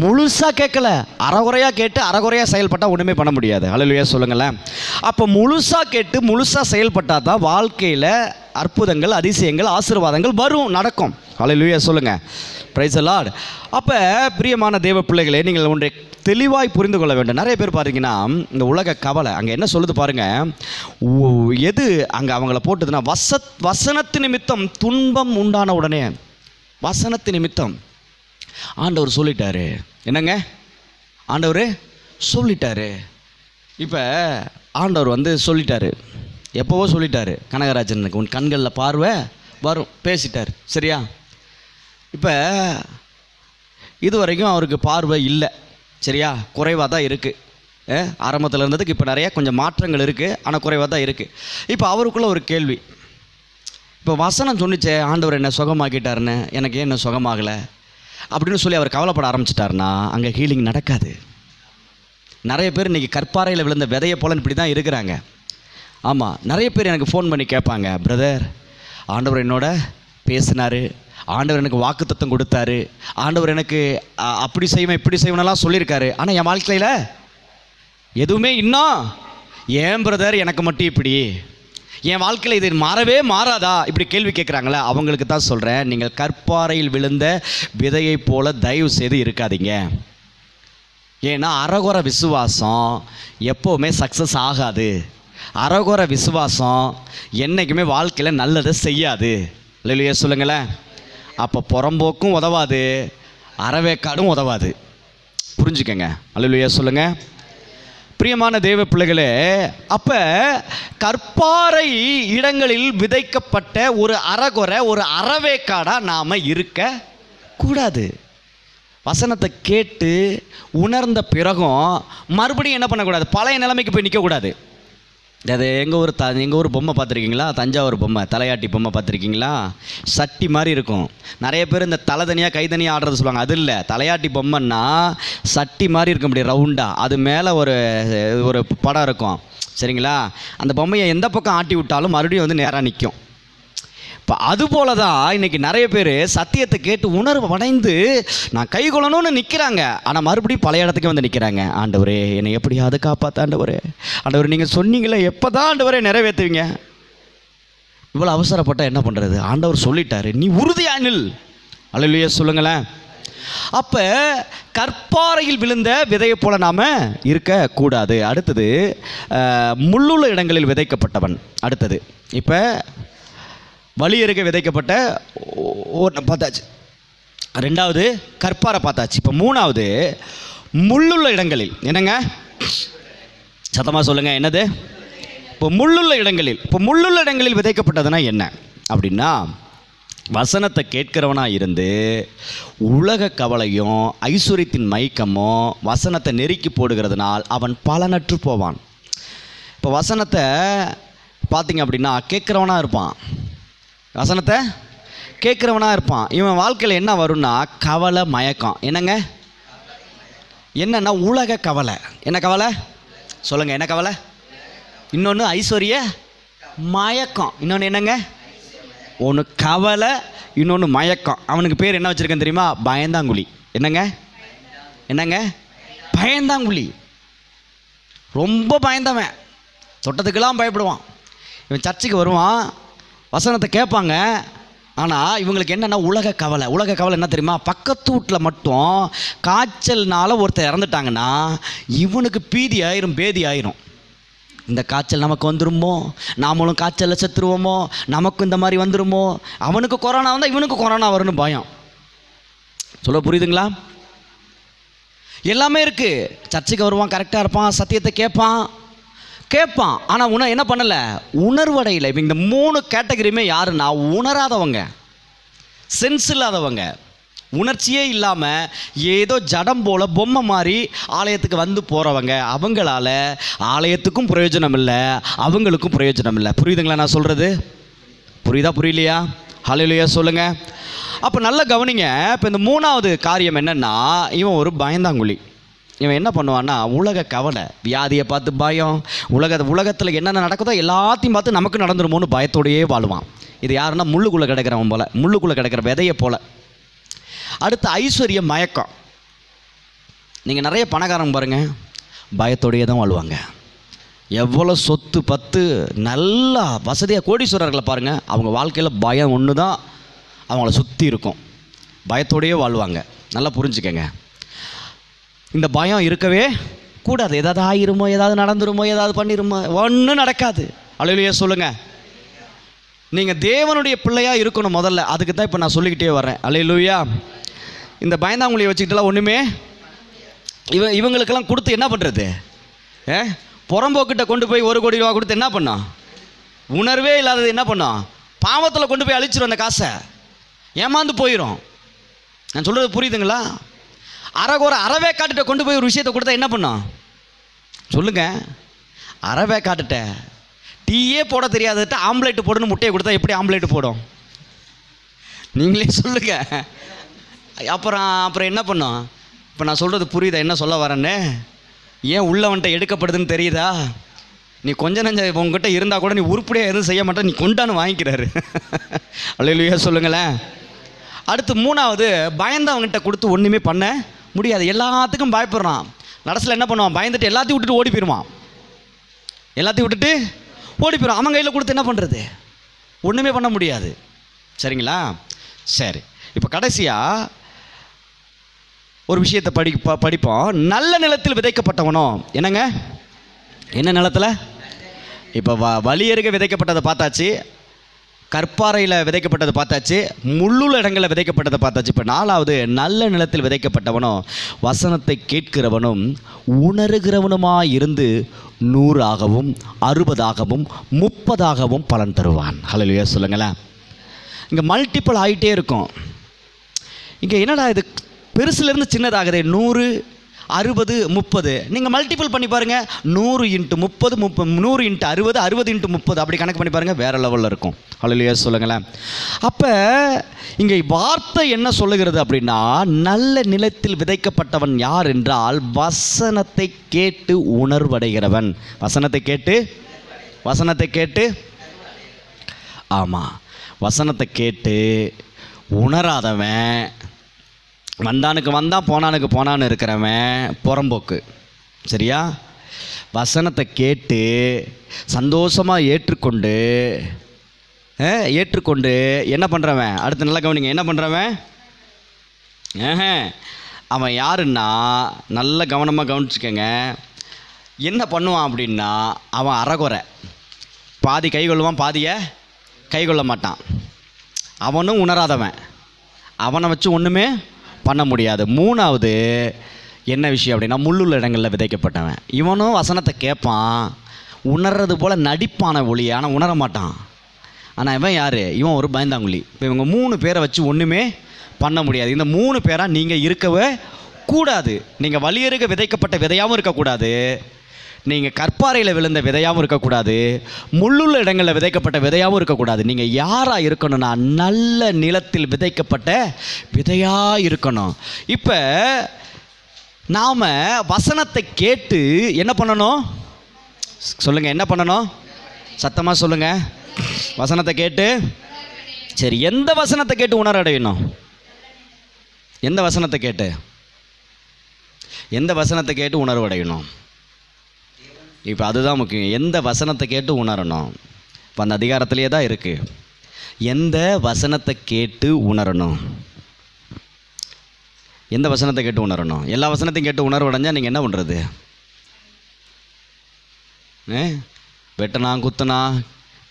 முழுசாக கேட்கல, அறகுறையாக கேட்டு அறகுறையாக செயல்பட்டால் ஒன்றுமே பண்ண முடியாது. அல்லேலூயா சொல்லுங்களேன். அப்போ முழுசாக கேட்டு முழுசாக செயல்பட்டால் தான் வாழ்க்கையில் அற்புதங்கள், அதிசயங்கள், ஆசீர்வாதங்கள் வரும், நடக்கும். அல்லேலூயா சொல்லுங்கள். Praise the Lord. அப்போ பிரியமான தேவ பிள்ளைகளே, நீங்கள் ஒன்றை தெளிவாய் புரிந்து கொள்ள வேண்டும். நிறைய பேர் பார்த்தீங்கன்னா இந்த உலக கவலை அங்கே என்ன சொல்லுது பாருங்கள். எது அங்கே அவங்கள போட்டுதுன்னா, வசனத்து நிமித்தம் துன்பம் உண்டான உடனே, வசனத்து நிமித்தம் ஆண்டவர் சொல்லிட்டாரு. என்னங்க? ஆண்டவர் சொல்லிட்டாரு. இப்போ ஆண்டவர் சொல்லிட்டாரு, எப்போவோ சொல்லிட்டாரு கனகராஜனுக்கு, உன் கண்களில் பார்வை வரும், பேசிட்டார். சரியா? இப்போ இது வரைக்கும் அவருக்கு பார்வை இல்லை. சரியா? குறைவாக தான் இருக்குது. ஆரம்பத்தில் இருந்ததுக்கு இப்போ நிறையா கொஞ்சம் மாற்றங்கள் இருக்குது, ஆனால் குறைவாக தான் இருக்குது. இப்போ அவருக்குள்ளே ஒரு கேள்வி. இப்போ வசனம் சொன்னிச்சே ஆண்டவர் என்ன சுகமாக்கிட்டாருன்னு, எனக்கு ஏன் என்ன சுகமாகலை அப்படின்னு சொல்லி அவர் கவலைப்பட ஆரம்பிச்சிட்டாருன்னா அங்கே ஹீலிங் நடக்காது. நிறைய பேர் இன்றைக்கி கற்பாறையில் விழுந்த விதையை போல இப்படி தான் இருக்கிறாங்க. ஆமாம், நிறைய பேர் எனக்கு ஃபோன் பண்ணி கேட்பாங்க, பிரதர், ஆண்டவர் என்னோட பேசினார், ஆண்டவர் எனக்கு வாக்குத்தத்தம் கொடுத்தாரு, ஆண்டவர் எனக்கு அப்படி செய்வேன் இப்படி செய்வேனெல்லாம் சொல்லியிருக்காரு, ஆனால் என் வாழ்க்கையில் எதுவுமே இன்னும், ஏன் பிரதர் எனக்கு மட்டும் இப்படி, என் வாழ்க்கையில் இது மாறவே மாறாதா, இப்படி கேள்வி கேட்குறாங்களே, அவங்களுக்கு தான் சொல்கிறேன், நீங்கள் கற்பாறையில் விழுந்த விதையை போல தயவு செய்து இருக்காதீங்க. ஏன்னா அறகுறை விசுவாசம் எப்போவுமே சக்ஸஸ் ஆகாது. அறகுறை விசுவாசம் என்றைக்குமே வாழ்க்கையில் நல்லதை செய்யாது. இல்லையா சொல்லுங்களேன். அப்போ புறம்போக்கும் உதவாது, அறவேக்காடும் உதவாது. புரிஞ்சுக்கங்க. அல்லேலூயா சொல்லுங்கள். பிரியமான தேவ பிள்ளைகளே, அப்போ கற்பாறை இடங்களில் விதைக்கப்பட்ட ஒரு அறகுறை, ஒரு அறவேக்காடாக நாம் இருக்கக்கூடாது. வசனத்தை கேட்டு உணர்ந்த பிறகும் மறுபடியும் என்ன பண்ணக்கூடாது? பழைய நிலைமைக்கு போய் நிற்கக்கூடாது. அது எங்கள் ஊர் பொம்மை பார்த்துருக்கீங்களா? தஞ்சாவூர் பொம்மை, தலையாட்டி பொம்மை பார்த்துருக்கீங்களா? சட்டி மாதிரி இருக்கும். நிறைய பேர் இந்த தலை தனியாக கை தனியாக ஆடுறது சொல்லுவாங்க. அது இல்லை, தலையாட்டி பொம்மைன்னா சட்டி மாதிரி இருக்கும், இப்படி ரவுண்டாக. அது மேலே ஒரு படம் இருக்கும். சரிங்களா? அந்த பொம்மையை எந்த பக்கம் ஆட்டி விட்டாலும் மறுபடியும் நேராக நிற்கும். இப்போ அதுபோல தான் இன்றைக்கி நிறைய பேர் சத்தியத்தை கேட்டு உணர்வு அடைந்து நான் கை கொள்ளணும்னு நிற்கிறாங்க, ஆனால் மறுபடியும் பழைய இடத்துக்கு நிற்கிறாங்க. ஆண்டவரே என்னை எப்படியாவது காப்பாற்ற ஆண்டவரே, ஆண்டவர் நீங்கள் சொன்னீங்களே எப்போ தான் ஆண்டவரே நிறைவேற்றுவீங்க? இவ்வளோ அவசரப்பட்டால் என்ன பண்ணுறது? ஆண்டவர் சொல்லிட்டாரு, நீ உறுதியா நில். அல்லேலூயா சொல்லுங்களேன். அப்போ கற்பாறையில் விழுந்த விதையை போல நாம் இருக்கக்கூடாது. அடுத்தது முள்ளுள்ள இடங்களில் விதைக்கப்பட்டவன். அடுத்தது இப்போ வழி இருக்க விதைக்கப்பட்ட பார்த்தாச்சு. ரெண்டாவது கற்பாறை பார்த்தாச்சு. இப்போ மூணாவது முள்ளுள்ள இடங்களில். என்னங்க? சத்தமாக சொல்லுங்கள். என்னது? இப்போ முள்ளுள்ள இடங்களில். இப்போ முள்ளுள்ள இடங்களில் விதைக்கப்பட்டதுன்னா என்ன அப்படின்னா, வசனத்தை கேட்கிறவனாக இருந்து உலக கவலையும் ஐஸ்வர்யத்தின் மயக்கமும் வசனத்தை நெருக்கி போடுகிறதுனால் அவன் பலனற்று போவான். இப்போ வசனத்தை பார்த்திங்க அப்படின்னா கேட்குறவனாக இருப்பான், வசனத்தை கேட்குறவனாக இருப்பான். இவன் வாழ்க்கையில் என்ன வரும்னா கவலை, மயக்கம். என்னங்க? என்னன்னா உலக கவலை. என்ன கவலை சொல்லுங்கள்? என்ன கவலை? இன்னொன்று ஐஸ்வர்ய மயக்கம். இன்னொன்று என்னங்க? ஒன்று கவலை, இன்னொன்று மயக்கம். அவனுக்கு பேர் என்ன வச்சுருக்கேன் தெரியுமா? பயந்தாங்குழி. என்னங்க? என்னங்க? பயந்தாங்குழி. ரொம்ப பயந்தவன், தொட்டத்துக்கெல்லாம் பயப்படுவான். இவன் சர்ச்சுக்கு வருவான், வசனத்தை கேட்பாங்க, ஆனால் இவங்களுக்கு என்னென்னா உலக கவலை. உலக கவலை என்ன தெரியுமா? பக்கத்து வீட்டில் மட்டும் காய்ச்சல்னால ஒருத்தர் இறந்துட்டாங்கன்னா இவனுக்கு பீதி ஆயிரும், பேதி ஆயிரும். இந்த காய்ச்சல் நமக்கு வந்துருமோ, நாமளும் காய்ச்சலில் செத்துருவோமோ, நமக்கும் இந்த மாதிரி வந்துருமோ, அவனுக்கு கொரோனா வந்தால் இவனுக்கு கொரோனா வரும்னு பயம். சொல்ல புரியுதுங்களா? எல்லாமே இருக்குது. சர்ச்சுக்கு வருவான், கரெக்டாக இருப்பான், சத்தியத்தை கேட்பான், ஆனால் என்ன பண்ணலை? உணர்வடையில். இப்போ இந்த 3 கேட்டகரியுமே யாருன்னா உணராதவங்க, சென்ஸ் இல்லாதவங்க, உணர்ச்சியே இல்லாமல் ஏதோ ஜடம் போல் பொம்மை மாதிரி ஆலயத்துக்கு வந்து போகிறவங்க, அவங்களால ஆலயத்துக்கும் பிரயோஜனம் இல்லை, அவங்களுக்கும் பிரயோஜனம் இல்லை. புரியுதுங்களா நான் சொல்கிறது? புரியுதா புரியலையா? ஹல்லேலூயா சொல்லுங்கள். அப்போ நல்லா கவனிங்க. இப்போ இந்த மூணாவது காரியம் என்னென்னா, இவன் ஒரு பயந்தாங்குழி. இவன் என்ன பண்ணுவான்னா, உலக கவலை, வியாதியை பார்த்து பயம், உலகத்தில் என்னென்ன நடக்குதோ எல்லாத்தையும் பார்த்து நமக்கு நடந்துருமோன்னு பயத்தோடையே வாழுவான். இது யாருன்னா முள்ளுக்குள்ளே கிடக்கிறவன் போல், முள்ளுக்குள்ளே கிடக்கிற விதையை போல். அடுத்து ஐஸ்வர்ய மயக்கம். நீங்கள் நிறைய பணக்காரங்க பாருங்கள், பயத்தோடையே தான் வாழ்வாங்க. எவ்வளோ சொத்து பத்து நல்லா வசதியாக கோடீஸ்வரர்களை பாருங்கள், அவங்க வாழ்க்கையில் பயம் ஒன்று தான் அவங்கள சுற்றி இருக்கும். பயத்தோடையே வாழ்வாங்க. நல்லா புரிஞ்சுக்கங்க. இந்த பயம் இருக்கவே கூடாது. ஏதாவது ஆயிருமோ, ஏதாவது நடந்துருமோ, ஏதாவது பண்ணிருமோ, ஒன்றும் நடக்காது. அல்லேலூயா சொல்லுங்கள். நீங்கள் தேவனுடைய பிள்ளையாக இருக்கணும் முதல்ல. அதுக்கு தான் இப்போ நான் சொல்லிக்கிட்டே வரேன். அல்லேலூயா. இந்த பயந்தாங்குழியை வச்சுக்கிட்டலாம் ஒன்றுமே இவங்களுக்கெல்லாம் கொடுத்து என்ன பண்ணுறது? புறம்போக்கிட்ட கொண்டு போய் 1 கோடி ரூபா கொடுத்து என்ன பண்ணோம்? உணர்வே இல்லாதது என்ன பண்ணோம்? பாவத்தில் கொண்டு போய் அழிச்சிடும். அந்த காசை ஏமாந்து போயிடும். நான் சொல்கிறது புரியுதுங்களா? அறவே காட்டுட்ட கொண்டு போய் ஒரு விஷயத்தை கொடுத்தா என்ன பண்ணோம்? சொல்லுங்கள். அறவே காட்டுட்ட டீயே போட தெரியாதுட்ட ஆம்லேட்டு போடுன்னு முட்டையை கொடுத்தா எப்படி ஆம்லேட்டு போடும்? நீங்களே சொல்லுங்கள். அப்புறம் என்ன பண்ணோம்? இப்போ நான் சொல்கிறது புரியுதா என்ன சொல்ல வரேன்னு? ஏன் உள்ளவன்ட்ட எடுக்கப்படுதுன்னு தெரியுதா? நீ கொஞ்சம் நஞ்ச உங்ககிட்ட இருந்தால் கூட நீ உருப்படியாக எதுவும் செய்ய மாட்டே, நீ கொண்டான்னு வாங்கிக்கிறாரு. அல்லேலூயா சொல்லுங்களேன். அடுத்து மூணாவது, பயந்தவங்ககிட்ட கொடுத்து ஒன்றுமே பண்ண முடியாது. எல்லாத்துக்கும் பயப்படுறான். கடைசியில் என்ன பண்ணுவான்? பயந்துட்டு எல்லாத்தையும் விட்டுட்டு ஓடி போயிடுவான். அவன் கையில் கொடுத்து என்ன பண்ணுறது? ஒன்றுமே பண்ண முடியாது. சரிங்களா? சரி, இப்போ கடைசியாக ஒரு விஷயத்தை படிப்போம். நல்ல நிலத்தில் விதைக்கப்பட்டவனோ என்னங்க? என்ன நிலத்தில்? இப்போ வழியருக விதைக்கப்பட்டதை பார்த்தாச்சு, கற்பாறையில் விதைக்கப்பட்டதை பார்த்தாச்சு, முள்ளுள்ள இடங்களில் விதைக்கப்பட்டதை பார்த்தாச்சு. இப்போ நாலாவது, நல்ல நிலத்தில் விதைக்கப்பட்டவனோ வசனத்தை கேட்கிறவனும் உணர்கிறவனுமாக இருந்து 100ஆகவும் 60ஆகவும் 30ஆகவும் பலன் தருவான். ஹல்லேலூயா சொல்லுங்களேன். இங்கே மல்டிபிள் ஆகிட்டே இருக்கும். இங்கே என்னடா இது பெருசுலேருந்து சின்னதாகுது? 100, 60, 30. நீங்கள் மல்டிபிள் பண்ணி பாருங்கள். 100 × 30, 100 × 60, 60 × 30 அப்படி கணக்கு பண்ணி பாருங்கள், வேறு லெவலில் இருக்கும். ஹல்லேலூயா சொல்லுங்களேன். அப்போ இங்கே வார்த்தை என்ன சொல்லுகிறது அப்படின்னா, நல்ல நிலத்தில் விதைக்கப்பட்டவன் யார் என்றால் வசனத்தை கேட்டு உணர்வடைகிறவன். வசனத்தை கேட்டு ஆமாம், வசனத்தை கேட்டு உணராதவன், வந்தானுக்கு வந்தான் போனானுக்கு போனான்னு இருக்கிறவன் புறம்போக்கு. சரியா? வசனத்தை கேட்டு சந்தோஷமாக ஏற்றுக்கொண்டு என்ன பண்ணுறவன்? அடுத்து நல்லா கவனிங்க. என்ன பண்ணுறவன்? அவன் யாருன்னா, நல்ல கவனமாக கவனிச்சுக்கங்க. என்ன பண்ணுவான் அப்படின்னா, அவன் அறகுறை, பாதி கை கொள்ளுவான், பாதியை கை கொள்ள மாட்டான். அவனும் உணராதவன், அவனை வச்சு ஒன்றுமே பண்ண முடியாது. மூணாவது என்ன விஷயம் அப்படின்னா, முள்ளுள்ள இடங்களில் விதைக்கப்பட்டவன். இவனும் வசனத்தை கேட்பான், உணர்றது போல் நடிப்பான ஒளி, ஆனால் உணர மாட்டான். ஆனால் இவன் யார்? இவன் ஒரு பயந்தாங்குழி. இப்போ இவங்க 3 பேரை வச்சு ஒன்றுமே பண்ண முடியாது. இந்த 3 பேராக நீங்கள் இருக்கவே கூடாது. நீங்கள் வழியருக விதைக்கப்பட்ட விதையாகவும் இருக்கக்கூடாது, நீங்கள் கற்பாறையில் விழுந்த விதையாகவும் இருக்கக்கூடாது, முள்ளுள்ள இடங்களில் விதைக்கப்பட்ட விதையாகவும் இருக்கக்கூடாது. நீங்கள் யாராக இருக்கணும்னா நல்ல நிலத்தில் விதைக்கப்பட்ட விதையாக இருக்கணும். இப்போ நாம் வசனத்தை கேட்டு என்ன பண்ணணும்? சொல்லுங்கள், என்ன பண்ணணும்? சத்தமாக சொல்லுங்கள். வசனத்தை கேட்டு. சரி, எந்த வசனத்தை கேட்டு உணரடையணும்? எந்த வசனத்தை கேட்டு உணர்வடையணும்? இப்போ அதுதான் முக்கியம். எந்த வசனத்தை கேட்டு உணரணும்? இப்போ அந்த அதிகாரத்திலே தான் இருக்குது. எந்த வசனத்தை கேட்டு உணரணும்? எந்த வசனத்தை கேட்டு உணரணும்? எல்லா வசனத்தையும் கேட்டு உணர்வடைஞ்சால் நீங்கள் என்ன பண்ணுறது? வெட்டினா குத்துனா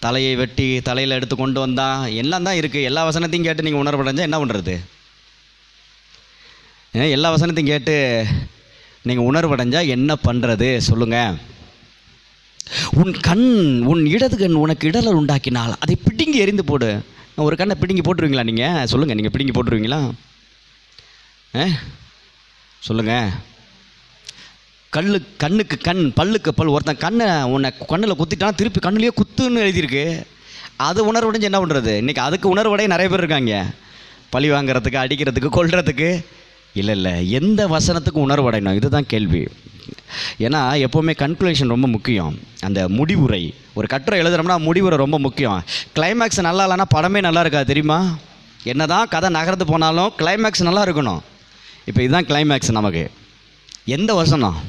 தலையை வெட்டி தலையில் எடுத்து கொண்டு வந்தா எல்லாம் தான் இருக்குது. எல்லா வசனத்தையும் கேட்டு நீங்கள் உணர்வடைஞ்சால் என்ன பண்ணுறது? எல்லா வசனத்தையும் கேட்டு நீங்கள் உணர்வடைஞ்சால் என்ன பண்ணுறது சொல்லுங்கள்? உன் இடது கண் உனக்கு இடரல் உண்டாக்கினால் அதை பிடுங்கி எறிந்து போடு. ஒரு கண்ணை பிடுங்கி போட்டுருவீங்களா? நீங்கள் சொல்லுங்கள், நீங்கள் பிடுங்கி போட்டுருவீங்களா? சொல்லுங்கள். கண்ணுக்கு கண், பல்லுக்கு பல். ஒருத்தன் கண்ணை உன்னை கண்ணில் குத்திட்டானா திருப்பி கண்ணுலேயே குத்துன்னு எழுதியிருக்கு. அது உணர்வடைஞ்சு என்ன பண்ணுறது? இன்றைக்கி அதுக்கு உணர்வடைய நிறைய பேர் இருக்காங்க. பழி வாங்கிறதுக்கு, அடிக்கிறதுக்கு, கொல்றதுக்கு. இல்லை, எந்த வசனத்துக்கு உணர்வடையணும்? இதுதான் கேள்வி. ஏன்னா எப்போவுமே கன்க்ளூஷன் ரொம்ப முக்கியம். அந்த முடிவுரை, ஒரு கட்டுரை எழுதுறோம்னா முடிவுரை ரொம்ப முக்கியம். கிளைமேக்ஸ் நல்லா இல்லைன்னா படமே நல்லா இருக்காது, தெரியுமா? என்ன தான் கதை நகர்ந்து போனாலும் கிளைமேக்ஸ் நல்லா இருக்கணும். இப்போ இதுதான் கிளைமேக்ஸ் நமக்கு. எந்த வசனம்,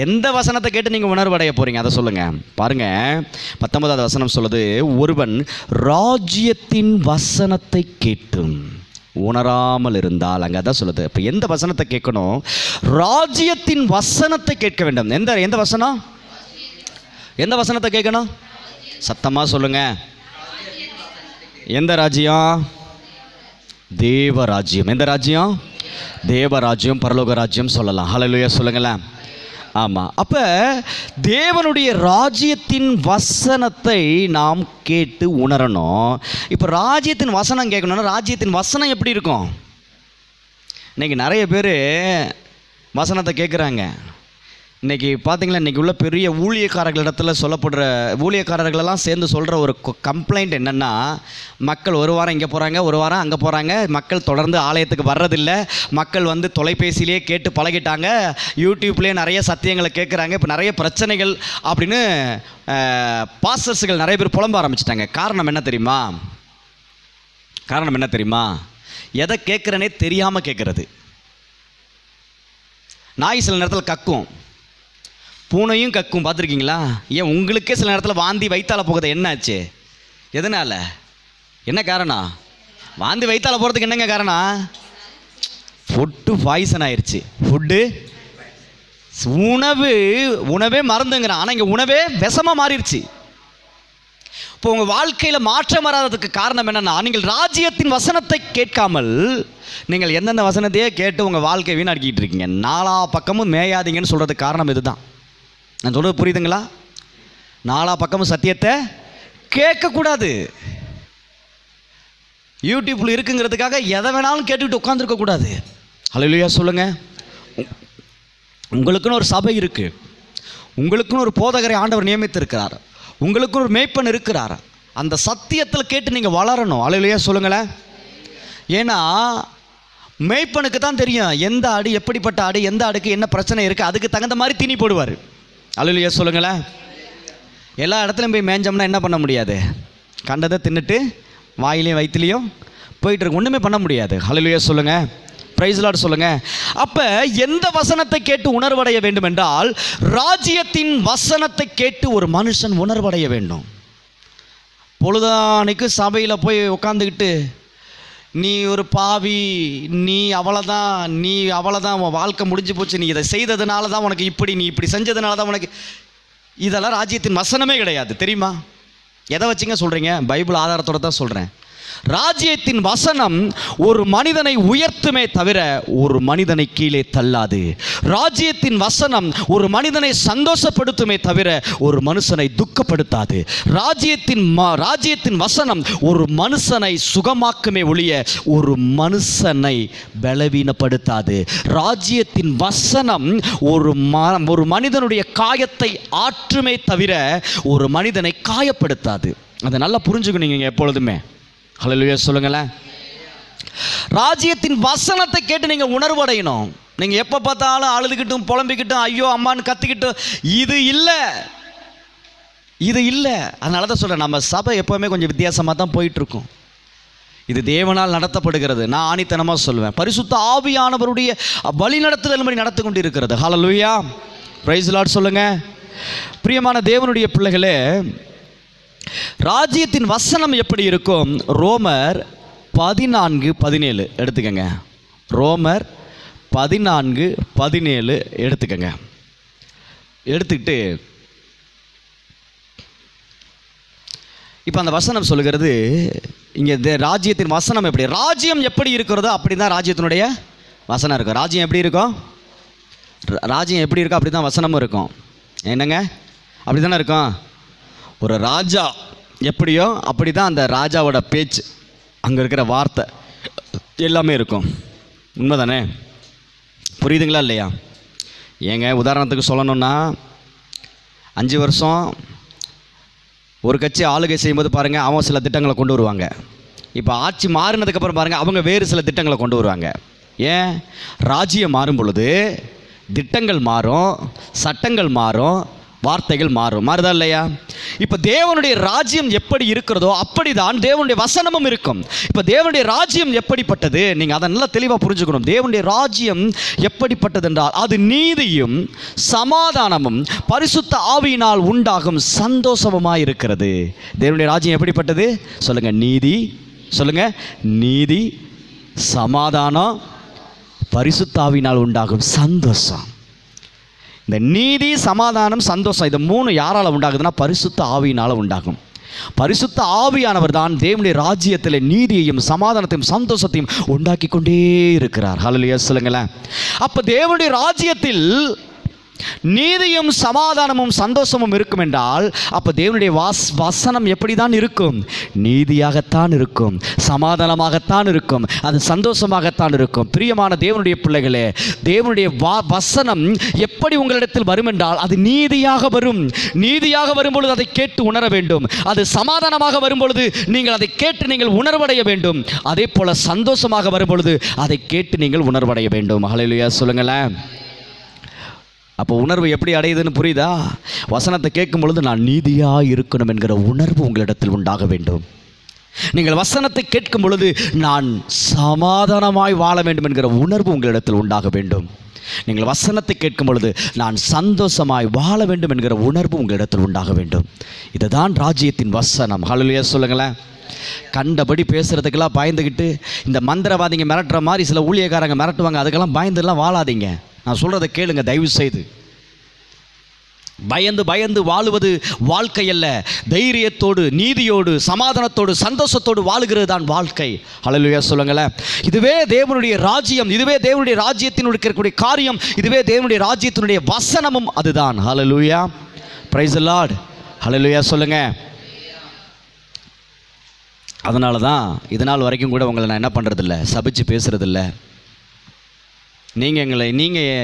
எந்த வசனத்தை கேட்டு நீங்கள் உணர்வடைய போகிறீங்க? அதை சொல்லுங்கள். பாருங்கள், 19வது வசனம் சொல்லுது, ஒருவன் ராஜ்யத்தின் வசனத்தை கேட்டும் உணராமல் இருந்தால். அங்கே தான் சொல்லுது. இப்போ எந்த வசனத்தை கேட்கணும்? ராஜ்யத்தின் வசனத்தை கேட்க வேண்டும். எந்த வசனம்? எந்த வசனத்தை கேட்கணும்? சத்தமாக சொல்லுங்கள். எந்த ராஜ்யம்? தேவராஜ்யம். எந்த ராஜ்யம்? தேவராஜ்யம், பரலோக ராஜ்யம் சொல்லலாம். ஹல்லேலூயா சொல்லுங்களேன். ஆமாம். அப்போ தேவனுடைய ராஜ்யத்தின் வசனத்தை நாம் கேட்டு உணரணும். இப்போ ராஜ்யத்தின் வசனம் கேட்கணும்னா ராஜ்யத்தின் வசனம் எப்படி இருக்கும்? இன்றைக்கி நிறைய பேர் வசனத்தை கேட்குறாங்க. இன்றைக்கி பார்த்தீங்களா, இன்றைக்கி உள்ள பெரிய ஊழியக்காரர்களிடத்தில் சொல்லப்படுற, ஊழியக்காரர்களெல்லாம் சேர்ந்து சொல்கிற ஒரு கம்ப்ளைண்ட் என்னென்னா, மக்கள் ஒரு வாரம் இங்கே போகிறாங்க, ஒரு வாரம் அங்கே போகிறாங்க, மக்கள் தொடர்ந்து ஆலயத்துக்கு வர்றதில்லை, மக்கள் வந்து தொலைபேசியிலே கேட்டு பழகிட்டாங்க, யூடியூப்லேயே நிறைய சத்தியங்களை கேட்குறாங்க, இப்போ நிறைய பிரச்சனைகள் அப்படின்னு பாஸ்டர்ஸுகள் நிறைய பேர் புலம்ப ஆரம்பிச்சிட்டாங்க. காரணம் என்ன தெரியுமா? காரணம் என்ன தெரியுமா? எதை கேட்குறனே தெரியாமல் கேட்குறது. நாய் சில நேரத்தில் கக்கும், பூனையும் கக்கும், பார்த்துருக்கீங்களா? ஏன் உங்களுக்கே சில நேரத்தில் வாந்தி வயிற்றால போகுது, என்னாச்சு? எதனால்? என்ன காரணம்? வாந்தி வயிற்றால போகிறதுக்கு என்னங்க காரணம்? ஃபுட்டு பாய்சன் ஆயிடுச்சு. ஃபுட்டு, உணவே மறந்துங்கிறான். ஆனால் இங்கே உணவே விஷமாக மாறிடுச்சு. இப்போ உங்கள் வாழ்க்கையில் மாற்றம் வராததுக்கு காரணம் என்னென்னா, நீங்கள் ராஜ்யத்தின் வசனத்தை கேட்காமல் நீங்கள் எந்தெந்த வசனத்தையே கேட்டு உங்கள் வாழ்க்கை வீணாக்கிட்டு இருக்கீங்க. 4 பக்கமும் மேயாதீங்கன்னு சொல்கிறதுக்கு காரணம் இதுதான். நான் சொல்கிறது புரியுதுங்களா? 4 பக்கமும் சத்தியத்தை கேட்கக்கூடாது. யூடியூப்பில் இருக்குங்கிறதுக்காக எதை வேணாலும் கேட்டுக்கிட்டு உட்காந்துருக்கக்கூடாது. ஹல்லேலூயா சொல்லுங்கள். உங்களுக்குன்னு ஒரு சபை இருக்குது, உங்களுக்குன்னு ஒரு போதகரை ஆண்டவர் நியமித்திருக்கிறார், உங்களுக்குன்னு ஒரு மேய்ப்பன் இருக்கிறார். அந்த சத்தியத்தில் கேட்டு நீங்கள் வளரணும். ஹல்லேலூயா சொல்லுங்களேன். ஏன்னா மேய்ப்பனுக்கு தான் தெரியும் எந்த ஆடு எப்படிப்பட்ட ஆடு, எந்த ஆடுக்கு என்ன பிரச்சனை இருக்குது, அதுக்கு தகுந்த மாதிரி தீனி போடுவார். ஹல்லேலூயா சொல்லுங்களேன். எல்லா இடத்துலையும் போய் மேய்ஞ்சோம்னா என்ன பண்ண முடியாது? கண்டதை தின்னுட்டு வாயிலையும் வயிற்றுலையும் போயிட்டு இருக்கு, ஒன்றுமே பண்ண முடியாது. ஹல்லேலூயா சொல்லுங்கள். பிரைஸ் லார்ட் சொல்லுங்கள். அப்போ எந்த வசனத்தை கேட்டு உணர்வடைய வேண்டும் என்றால், ராஜ்யத்தின் வசனத்தை கேட்டு ஒரு மனுஷன் உணர்வடைய வேண்டும். பொழுதானிக்கு சபையில் போய் உட்காந்துக்கிட்டு நீ ஒரு பாவி, நீ அவ்வளோதான், உன் வாழ்க்கை முடிஞ்சு போச்சு, நீ இதை செய்ததுனால தான் உனக்கு இப்படி, நீ இப்படி செஞ்சதுனால தான் உனக்கு, இதெல்லாம் ராஜ்யத்தின் வசனமே கிடையாது, தெரியுமா? எதை வச்சுங்க சொல்கிறீங்க? பைபிள் ஆதாரத்தோடு தான் சொல்கிறேன். ராஜ்யத்தின் வசனம் ஒரு மனிதனை உயர்த்துமே தவிர ஒரு மனிதனை கீழே தள்ளாது. ராஜ்யத்தின் வசனம் ஒரு மனிதனை சந்தோஷப்படுத்துமே தவிர ஒரு மனுஷனை துக்கப்படுத்தாது. ராஜ்யத்தின் வசனம் ஒரு மனுஷனை சுகமாக்குமே ஒழிய ஒரு மனுஷனை பலவீனப்படுத்தாது. ராஜ்யத்தின் வசனம் ஒரு மனிதனுடைய காயத்தை ஆற்றுமே தவிர ஒரு மனிதனை காயப்படுத்தாது. அதை நல்லா புரிஞ்சுக்கணும் எப்பொழுதுமே. ஹல்லேலூயா சொல்லுங்களேன். ராஜ்யத்தின் வசனத்தை கேட்டு நீங்கள் உணர்வடையணும். நீங்கள் எப்போ பார்த்தாலும் அழுதுகிட்டும் புலம்பிக்கிட்டும் ஐயோ அம்மான்னு கத்திக்கிட்டும் இது இல்லை. அதனால தான் சொல்கிறேன், நம்ம சபை எப்போவுமே கொஞ்சம் வித்தியாசமாக தான் போயிட்டுருக்கும். இது தேவனால் நடத்தப்படுகிறது. நான் ஆணித்தனமாக சொல்லுவேன், பரிசுத்த ஆவியானவருடைய வழிநடத்துதல் மாதிரி நடத்து கொண்டு இருக்கிறது. ஹல்லேலூயா, பிரைஸ் லார்ட் சொல்லுங்கள். பிரியமான தேவனுடைய பிள்ளைகளே, ராஜ்யத்தின் வசனம் எப்படி இருக்கும்? ரோமர் 14:17 எடுத்துக்கங்க. ரோமர் 14:17 எடுத்துக்கங்க. எடுத்துக்கிட்டு இப்போ அந்த வசனம் சொல்லுகிறது, இங்கே ராஜ்யத்தின் வசனம் எப்படி, ராஜ்யம் எப்படி இருக்கிறதோ அப்படி தான் ராஜ்யத்தினுடைய வசனம் இருக்கும். ராஜ்யம் எப்படி இருக்கும்? ராஜ்யம் எப்படி இருக்கும் அப்படி தான் வசனமும் இருக்கும். என்னங்க, அப்படி தானே இருக்கும். ஒரு ராஜா எப்படியோ அப்படி தான் அந்த ராஜாவோட பேச்சு, அங்கே இருக்கிற வார்த்தை எல்லாமே இருக்கும். உண்மைதானே? புரியுதுங்களா இல்லையா? ஏங்க உதாரணத்துக்கு சொல்லணும்னா 5 வருஷம் ஒரு கட்சி ஆளுகை செய்யும்போது பாருங்கள், அவன் சில திட்டங்களை கொண்டு வருவாங்க. இப்போ ஆட்சி மாறினதுக்கப்புறம் பாருங்கள், அவங்க வேறு சில திட்டங்களை கொண்டு வருவாங்க. ஏன்? ராஜ்யம் மாறும் பொழுது திட்டங்கள் மாறும், சட்டங்கள் மாறும், வார்த்தைகள் மாறும். மாறுதா இல்லையா? இப்போ தேவனுடைய ராஜ்யம் எப்படி இருக்கிறதோ அப்படிதான் தேவனுடைய வசனமும் இருக்கும். இப்போ தேவனுடைய ராஜ்யம் எப்படிப்பட்டது? நீங்கள் அதை நல்லா தெளிவாக புரிஞ்சுக்கணும். தேவனுடைய ராஜ்யம் எப்படிப்பட்டது என்றால் அது நீதியும் சமாதானமும் பரிசுத்த ஆவியினால் உண்டாகும் சந்தோஷமுமாய் இருக்கிறது. தேவனுடைய ராஜ்யம் எப்படிப்பட்டது? சொல்லுங்க. நீதி. சொல்லுங்க. நீதி, சமாதானம், பரிசுத்த ஆவியினால் உண்டாகும் சந்தோஷம். இந்த நீதி, சமாதானம், சந்தோஷம், இது 3 யாரால் உண்டாகுதுன்னா பரிசுத்த ஆவியினால் உண்டாகும். பரிசுத்த ஆவியானவர் தான் தேவனுடைய ராஜ்யத்தில் நீதியையும் சமாதானத்தையும் சந்தோஷத்தையும் உண்டாக்கி கொண்டே இருக்கிறார். ஹல்லேலூயா சொல்லுங்களேன். அப்போ தேவனுடைய ராஜ்யத்தில் நீதியும் சமாதானமும் சந்தோஷமும் இருக்கும் என்றால் அப்போ தேவனுடைய வசனம் எப்படி தான் இருக்கும்? நீதியாகத்தான் இருக்கும், சமாதானமாகத்தான் இருக்கும், அது சந்தோஷமாகத்தான் இருக்கும். பிரியமான தேவனுடைய பிள்ளைகளே, தேவனுடைய வசனம் எப்படி உங்களிடத்தில் வரும் என்றால் அது நீதியாக வரும். நீதியாக வரும்பொழுது அதை கேட்டு உணர வேண்டும். அது சமாதானமாக வரும்பொழுது நீங்கள் அதை கேட்டு நீங்கள் உணர்வடைய வேண்டும். அதே போல சந்தோஷமாக வரும்பொழுது அதை கேட்டு நீங்கள் உணர்வடைய வேண்டும். ஹல்லேலூயா சொல்லுங்களேன். அப்போ உணர்வு எப்படி அடையுதுன்னு புரியுதா? வசனத்தை கேட்கும் பொழுது நான் நீதியாக இருக்கணும் என்கிற உணர்வு உங்களிடத்தில் உண்டாக வேண்டும். நீங்கள் வசனத்தை கேட்கும் பொழுது நான் சமாதானமாய் வாழ வேண்டும் என்கிற உணர்வு உங்களிடத்தில் உண்டாக வேண்டும். நீங்கள் வசனத்தை கேட்கும் பொழுது நான் சந்தோஷமாய் வாழ வேண்டும் என்கிற உணர்வு உங்களிடத்தில் உண்டாக வேண்டும். இதுதான் ராஜ்யத்தின் வசனம். ஹல்லேலூயா சொல்லுங்களேன். கண்டபடி பேசுகிறதுக்கெல்லாம் பயந்துக்கிட்டு இந்த மந்திரவாதிங்க மிரட்டுற மாதிரி சில ஊழியக்காரங்க மிரட்டுவாங்க, அதுக்கெல்லாம் பயந்துலாம் வாழாதீங்க. நான் சொல்கிறத கேளுங்க தயவு செய்து. பயந்து பயந்து வாழுவது வாழ்க்கை அல்ல. தைரியத்தோடு, நீதியோடு, சமாதானத்தோடு, சந்தோஷத்தோடு வாழுகிறது தான் வாழ்க்கை. ஹல்லேலூயா சொல்லுங்களேன். இதுவே தேவனுடைய ராஜ்யம், இதுவே தேவனுடைய ராஜ்யத்தினுடைய இருக்கக்கூடிய காரியம், இதுவே தேவனுடைய ராஜ்யத்தினுடைய வசனமும் அதுதான். ஹல்லேலூயா, பிரைஸ் தி லார்ட். ஹல்லேலூயா சொல்லுங்க. அதனால தான் இதனால் வரைக்கும் கூட உங்களை நான் என்ன பண்ணுறதில்ல, சபிச்சு பேசுகிறதில்ல. நீங்கள்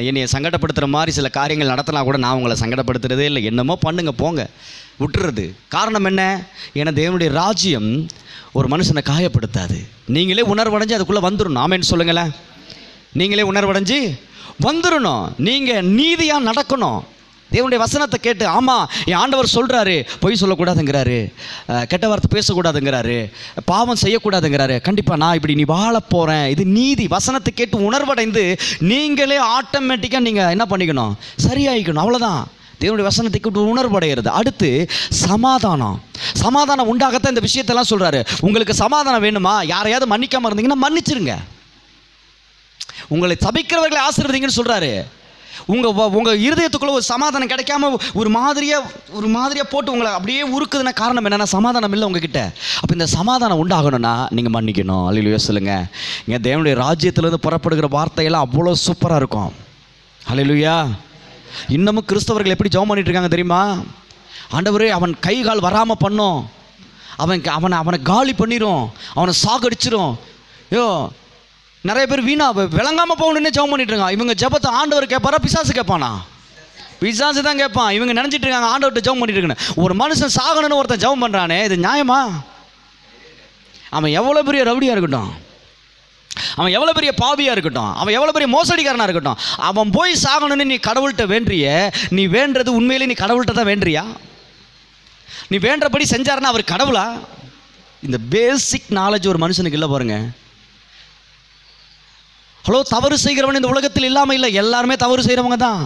என்னையை சங்கடப்படுத்துகிற மாதிரி சில காரியங்கள் நடத்தினா கூட நான் உங்களை சங்கடப்படுத்துகிறதே இல்லை. என்னமோ பண்ணுங்க போங்க, விட்டுறது. காரணம் என்ன? ஏன்னா தேவனுடைய ராஜ்யம் ஒரு மனுஷனை காயப்படுத்தாது. நீங்களே உணர்வடைஞ்சு அதுக்குள்ளே வந்துடணும். ஆமேன்னு சொல்லுங்களேன். நீங்களே உணர்வடைஞ்சு வந்துடணும். நீங்கள் நீதியாக நடக்கணும். தேவனுடைய வசனத்தை கேட்டு, ஆமாம் என் ஆண்டவர் சொல்கிறாரு, பொய் சொல்லக்கூடாதுங்கிறாரு, கெட்ட வார்த்தை பேசக்கூடாதுங்கிறாரு, பாவம் செய்யக்கூடாதுங்கிறாரு, கண்டிப்பாக நான் இப்படி நீ வாழ போகிறேன், இது நீதி. வசனத்தை கேட்டு உணர்வடைந்து நீங்களே ஆட்டோமேட்டிக்காக நீங்கள் என்ன பண்ணிக்கணும்? சரியாயிக்கணும். அவ்வளோதான். தேவனுடைய வசனத்தை கேட்டு உணர்வடைகிறது. அடுத்து சமாதானம். சமாதானம் உண்டாகத்தான் இந்த விஷயத்தெல்லாம் சொல்கிறாரு. உங்களுக்கு சமாதானம் வேணுமா? யாரையாவது மன்னிக்காமல் இருந்தீங்கன்னா மன்னிச்சிருங்க. உங்களை சபிக்கிறவர்களை ஆசீர்வதிங்கன்னு சொல்கிறாரு. உங்கள் இருதயத்துக்குள்ளே ஒரு சமாதானம் கிடைக்காம ஒரு மாதிரியாக போட்டு உங்களை அப்படியே உருக்குதுன்னா காரணம் என்னென்னா சமாதானம் இல்லை உங்ககிட்ட. அப்போ இந்த சமாதானம் உண்டாகணும்னா நீங்கள் மன்னிக்கணும். ஹல்லேலூயா சொல்லுங்க. இங்கே தேவனுடைய ராஜ்யத்திலேருந்து புறப்படுகிற வார்த்தையெல்லாம் அவ்வளோ சூப்பராக இருக்கும். ஹல்லேலூயா. இன்னமும் கிறிஸ்தவர்கள் எப்படி ஜெபம் பண்ணிட்டு இருக்காங்க தெரியுமா? ஆண்டவரே அவன் கை கால் வராமல் பண்ணும், அவனை காலி பண்ணிடும், அவனை சாகடிச்சிடும். நிறைய பேர் வீணா விளங்காமல் போகணுன்னே ஜெபம் பண்ணிட்டு இருக்காங்க. இவங்க ஜெபத்தை ஆண்டவர் கேட்பாரா, பிசாசு கேட்பானா? பிசாசு தான் கேட்பான். இவங்க நினச்சிட்டு இருக்காங்க ஆண்டவர்கிட்ட ஜெபம் பண்ணிட்டு இருக்கேன்னு. ஒரு மனுஷன் சாகணும்னு ஒருத்தன் ஜெபம் பண்ணுறானே, இது நியாயமா? அவன் எவ்வளோ பெரிய ரவுடியாக இருக்கட்டும், அவன் எவ்வளோ பெரிய பாவியாக இருக்கட்டும், அவன் எவ்வளோ பெரிய மோசடிக்காரனாக இருக்கட்டும், அவன் போய் சாகணும்னு நீ கடவுள்கிட்ட வேண்டிய, நீ வேண்டது உண்மையிலே நீ கடவுள்கிட்ட தான் வேண்டியா? நீ வேண்டபடி செஞ்சாருன்னா அவர் கடவுளா? இந்த பேசிக் நாலேஜ் ஒரு மனுஷனுக்கு இல்லை பாருங்க. ஹலோ, தவறு செய்கிறவன் இந்த உலகத்தில் இல்லாமல் இல்லை, எல்லாருமே தவறு செய்கிறவங்க தான்.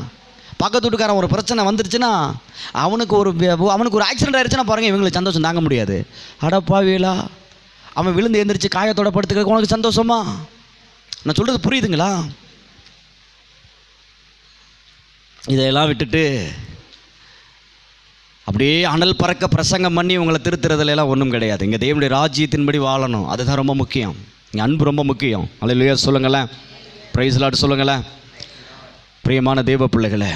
பக்கத்து வீட்டுக்காரன் ஒரு பிரச்சனை வந்துருச்சுன்னா, அவனுக்கு ஒரு ஆக்சிடென்ட் ஆயிடுச்சுன்னா பாருங்கள், இவங்களுக்கு சந்தோஷம் தாங்க முடியாது. அடப்பாவியலா, அவன் விழுந்து எழுந்திரிச்சு காயத்தோட படுத்துக்க உனக்கு சந்தோஷமா? நான் சொல்கிறது புரியுதுங்களா? இதையெல்லாம் விட்டுட்டு அப்படியே அனல் பறக்க பிரசங்கம் பண்ணி உங்களை திருத்துறதுலாம் ஒன்றும் கிடையாது. இங்கே தேவனுடைய ராஜ்யத்தின்படி வாழணும், அதுதான் ரொம்ப முக்கியம். இங்கே அன்பு ரொம்ப முக்கியம். ஹல்லேலூயா சொல்லுங்களேன். பிரைஸ் தி லார்ட் சொல்லுங்களேன். பிரியமான தேவ பிள்ளைகளே,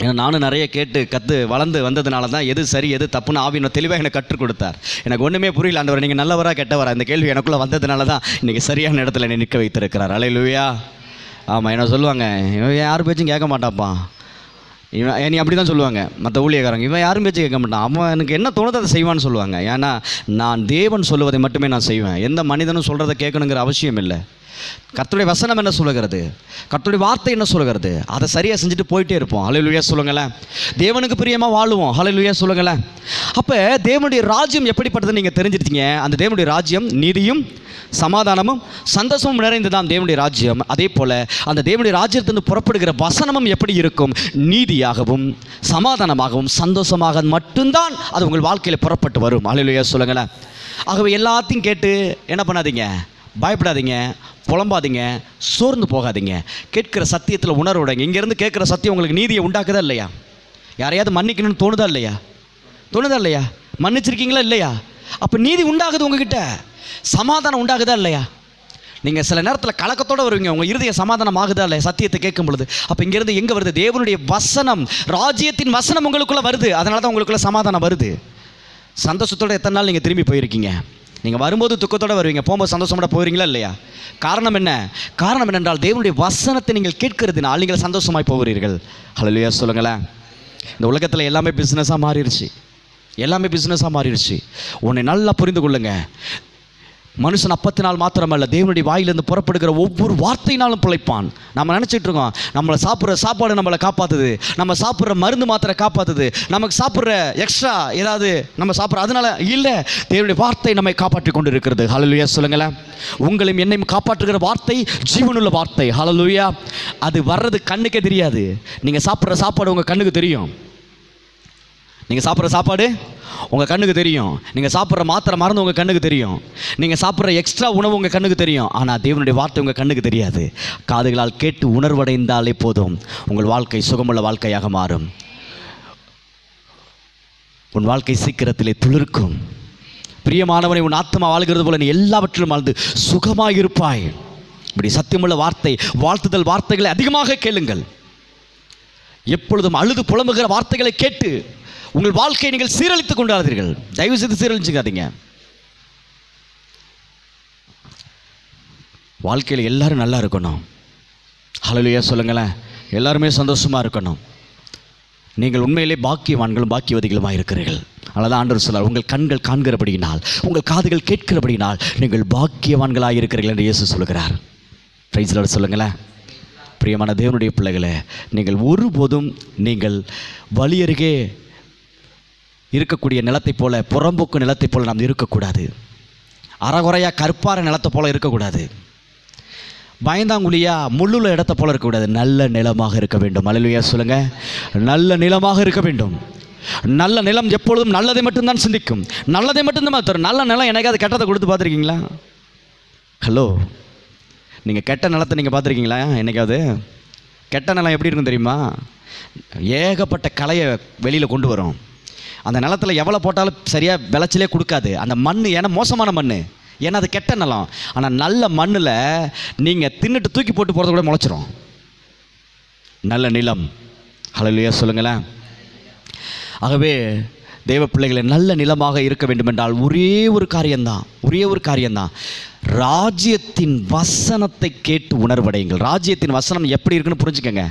ஏன்னா நானும் நிறைய கேட்டு வளர்ந்து வந்ததுனால தான் எது சரி எது தப்புன்னு ஆவியினர் தெளிவாக எனக்கு கற்றுக் கொடுத்தார். எனக்கு ஒன்றுமே புரியல. ஆண்டவர் நீங்கள் நல்லவரா கெட்டவரா, இந்த கேள்வி எனக்குள்ளே வந்ததுனால தான் இன்றைக்கி சரியான இடத்துல என்னை நிற்க வைத்திருக்கிறார். அல்லேலூயா. ஆமாம், என்ன சொல்லுவாங்க, இவன் யார் பேச்சும் கேட்க மாட்டான்ப்பா, இவன் நீ அப்படி தான் சொல்லுவாங்க மற்ற ஊழியக்காரங்க. இவன் யாரும் பேச்சு கேட்க மாட்டான், அவன் எனக்கு என்ன தோணுதோ அதை செய்வான்னு சொல்லுவாங்க. ஏன்னா நான் தேவன் சொல்லுவதை மட்டுமே நான் செய்வேன். எந்த மனிதனும் சொல்கிறத கேட்கணுங்கிற அவசியம் இல்லை. கர்த்தருடைய வசனம் என்ன சொல்லுகிறது, கர்த்தருடைய வார்த்தை என்ன சொல்லுகிறது, அதை சரியாக செஞ்சுட்டு போயிட்டே இருப்போம். ஹல்லேலூயா சொல்லுங்களேன். தேவனுக்கு பிரியமாக வாழுவோம். ஹல்லேலூயா சொல்லுங்களேன். அப்போ தேவனுடைய ராஜ்யம் எப்படிப்பட்டதுன்னு நீங்கள் தெரிஞ்சிருக்கீங்க. அந்த தேவனுடைய ராஜ்யம் நீதியும் சமாதானமும் சந்தோஷமும் நிறைந்ததான் தேவனுடைய ராஜ்யம். அதே போல் அந்த தேவனுடைய ராஜ்யத்திலிருந்து புறப்படுகிற வசனமும் எப்படி இருக்கும், நீதியாகவும் சமாதானமாகவும் சந்தோஷமாக மட்டும்தான் அது உங்கள் வாழ்க்கையில் புறப்பட்டு வரும். ஹல்லேலூயா சொல்லுங்களேன். ஆகவே எல்லாத்தையும் கேட்டு என்ன பண்ணாதீங்க, பயப்படாதீங்க, புலம்பாதீங்க, சோர்ந்து போகாதீங்க. கேட்கிற சத்தியத்தில் உணர்வுடைங்க. இங்கேருந்து கேட்குற சத்தியம் உங்களுக்கு நீதியை உண்டாக்குதா இல்லையா? யாரையாவது மன்னிக்கணும்னு தோணுதா இல்லையா? மன்னிச்சிருக்கீங்களா இல்லையா? அப்போ நீதி உண்டாகுது உங்ககிட்ட, சமாதானம் உண்டாகுதா இல்லையா? நீங்கள் சில நேரத்தில் கலக்கத்தோடு வருவீங்க, உங்கள் இருதய சமாதானம் ஆகுதா இல்லையா சத்தியத்தை கேட்கும் பொழுது? அப்போ இங்கேருந்து எங்கே வருது? தேவனுடைய வசனம், ராஜ்யத்தின் வசனம் உங்களுக்குள்ளே வருது. அதனால தான் உங்களுக்குள்ளே சமாதானம் வருது. சந்தோஷத்தோடு எத்தனை நாள் நீங்கள் திரும்பி போயிருக்கீங்க? நீங்கள் வரும்போது துக்கத்தோடு வருவீங்க, போகும்போது சந்தோஷமோட போகிறீங்களா இல்லையா? காரணம் என்ன? காரணம் என்னென்றால் தேவனுடைய வசனத்தை நீங்கள் கேட்கறதுனால் நீங்கள் சந்தோஷமாய் போகிறீர்கள். ஹல்லேலூயா சொல்லுங்களேன். இந்த உலகத்தில் எல்லாமே பிஸ்னஸாக மாறிடுச்சு. உன்னை நல்லா புரிந்து கொள்ளுங்க. மனுஷன் அப்பத்தினால் மாத்திரமல்ல, தேவனுடைய வாயிலிருந்து புறப்படுகிற ஒவ்வொரு வார்த்தையினாலும் பிழைப்பான். நம்ம நினச்சிட்டு இருக்கோம் நம்மளை சாப்பிட்ற சாப்பாடு நம்மளை காப்பாற்றுது, நம்ம சாப்பிட்ற மருந்து மாத்திரை காப்பாற்றுது, நமக்கு சாப்பிட்ற எக்ஸ்ட்ரா ஏதாவது நம்ம சாப்பிட்ற அதனால இல்லை. தேவனுடைய வார்த்தை நம்மை காப்பாற்றி கொண்டு இருக்கிறது. ஹல்லேலூயா சொல்லுங்களேன். உங்களையும் என்னையும் காப்பாற்றுகிற வார்த்தை ஜீவனுள்ள வார்த்தை. ஹல்லேலூயா. அது வர்றது கண்ணுக்கே தெரியாது. நீங்கள் சாப்பிட்ற சாப்பாடு உங்கள் கண்ணுக்கு தெரியும். நீங்கள் சாப்பிட்ற சாப்பாடு உங்கள் கண்ணுக்கு தெரியும். நீங்கள் சாப்பிட்ற மாத்திரை மருந்து உங்கள் கண்ணுக்கு தெரியும். நீங்கள் சாப்பிட்ற எக்ஸ்ட்ரா உணவு உங்கள் கண்ணுக்கு தெரியும். ஆனால் தேவனுடைய வார்த்தை உங்கள் கண்ணுக்கு தெரியாது. காதுகளால் கேட்டு உணர்வடைந்தாலே போதும், உங்கள் வாழ்க்கை சுகமுள்ள வாழ்க்கையாக மாறும். உன் வாழ்க்கை சீக்கிரத்திலே துளிர்க்கும். பிரியமானவனை, உன் ஆத்மா வாழ்கிறது போல நீ எல்லாவற்றிலும் வாழ்ந்து சுகமாக இருப்பாய். இப்படி சத்தியமுள்ள வார்த்தை, வாழ்த்துதல் வார்த்தைகளை அதிகமாக கேளுங்கள். எப்பொழுதும் அழுது புலம்புகிற வார்த்தைகளை கேட்டு உங்கள் வாழ்க்கையை நீங்கள் சீரழித்துக் கொண்டாதீர்கள். தயவு செய்து சீரழிச்சுக்காதீங்க. வாழ்க்கையில் எல்லாரும் நல்லா இருக்கணும். ஹல்லேலூயா சொல்லுங்களேன். எல்லாருமே சந்தோஷமாக இருக்கணும். நீங்கள் உண்மையிலே பாக்கியவான்களும் பாக்கியவதிகளுமாக இருக்கிறீர்கள். அதனால் ஆண்டவர் சொல்றார், உங்கள் கண்கள் காண்கிறபடியினால், உங்கள் காதுகள் கேட்கிறபடியினால் நீங்கள் பாக்கியவான்களாக இருக்கிறீர்கள் என்று இயேசு சொல்கிறார். பிரைஸ் தி லார்ட் சொல்லுங்களேன். பிரியமான தேவனுடைய பிள்ளைகளே, நீங்கள் ஒருபோதும் நீங்கள் வழியருகே இருக்கக்கூடிய நிலத்தை போல, புறம்போக்கு நிலத்தை போல நாம் இருக்கக்கூடாது. அறகுறையாக கற்பார நிலத்தை போல இருக்கக்கூடாது. பயந்தாங்குழியா முள்ளுள்ள இடத்தை போல இருக்கக்கூடாது. நல்ல நிலமாக இருக்க வேண்டும். அல்லேலூயா சொல்லுங்க. நல்ல நிலமாக இருக்க வேண்டும். நல்ல நிலம் எப்பொழுதும் நல்லதை மட்டும்தான் சிந்திக்கும், நல்லதை மட்டும்தான் தரும். நல்ல நிலம் என்னைக்காவது கெட்டதை கொடுத்து பார்த்துருக்கீங்களா? ஹலோ, நீங்கள் கெட்ட நிலத்தை நீங்கள் பார்த்துருக்கீங்களா? என்னைக்காவது கெட்ட நிலம் எப்படி இருக்கும் தெரியுமா? ஏகப்பட்ட கலையை வெளியில் கொண்டு வரும். அந்த நிலத்தில் எவ்வளோ போட்டாலும் சரியாக விளைச்சலே கொடுக்காது. அந்த மண் ஏன்னா மோசமான மண், ஏன்னா அது கெட்ட நிலம். ஆனால் நல்ல மண்ணில் நீங்கள் தின்னுட்டு தூக்கி போட்டு போகிறது கூட முளைச்சிரும். நல்ல நிலம். ஹல்லேலூயா சொல்லுங்களேன். ஆகவே தேவ பிள்ளைகளை நல்ல நிலமாக இருக்க வேண்டுமென்றால் ஒரே ஒரு காரியம்தான், ராஜ்யத்தின் வசனத்தை கேட்டு உணர்வடையுங்கள். ராஜ்யத்தின் வசனம் எப்படி இருக்குன்னு புரிஞ்சுக்கங்க.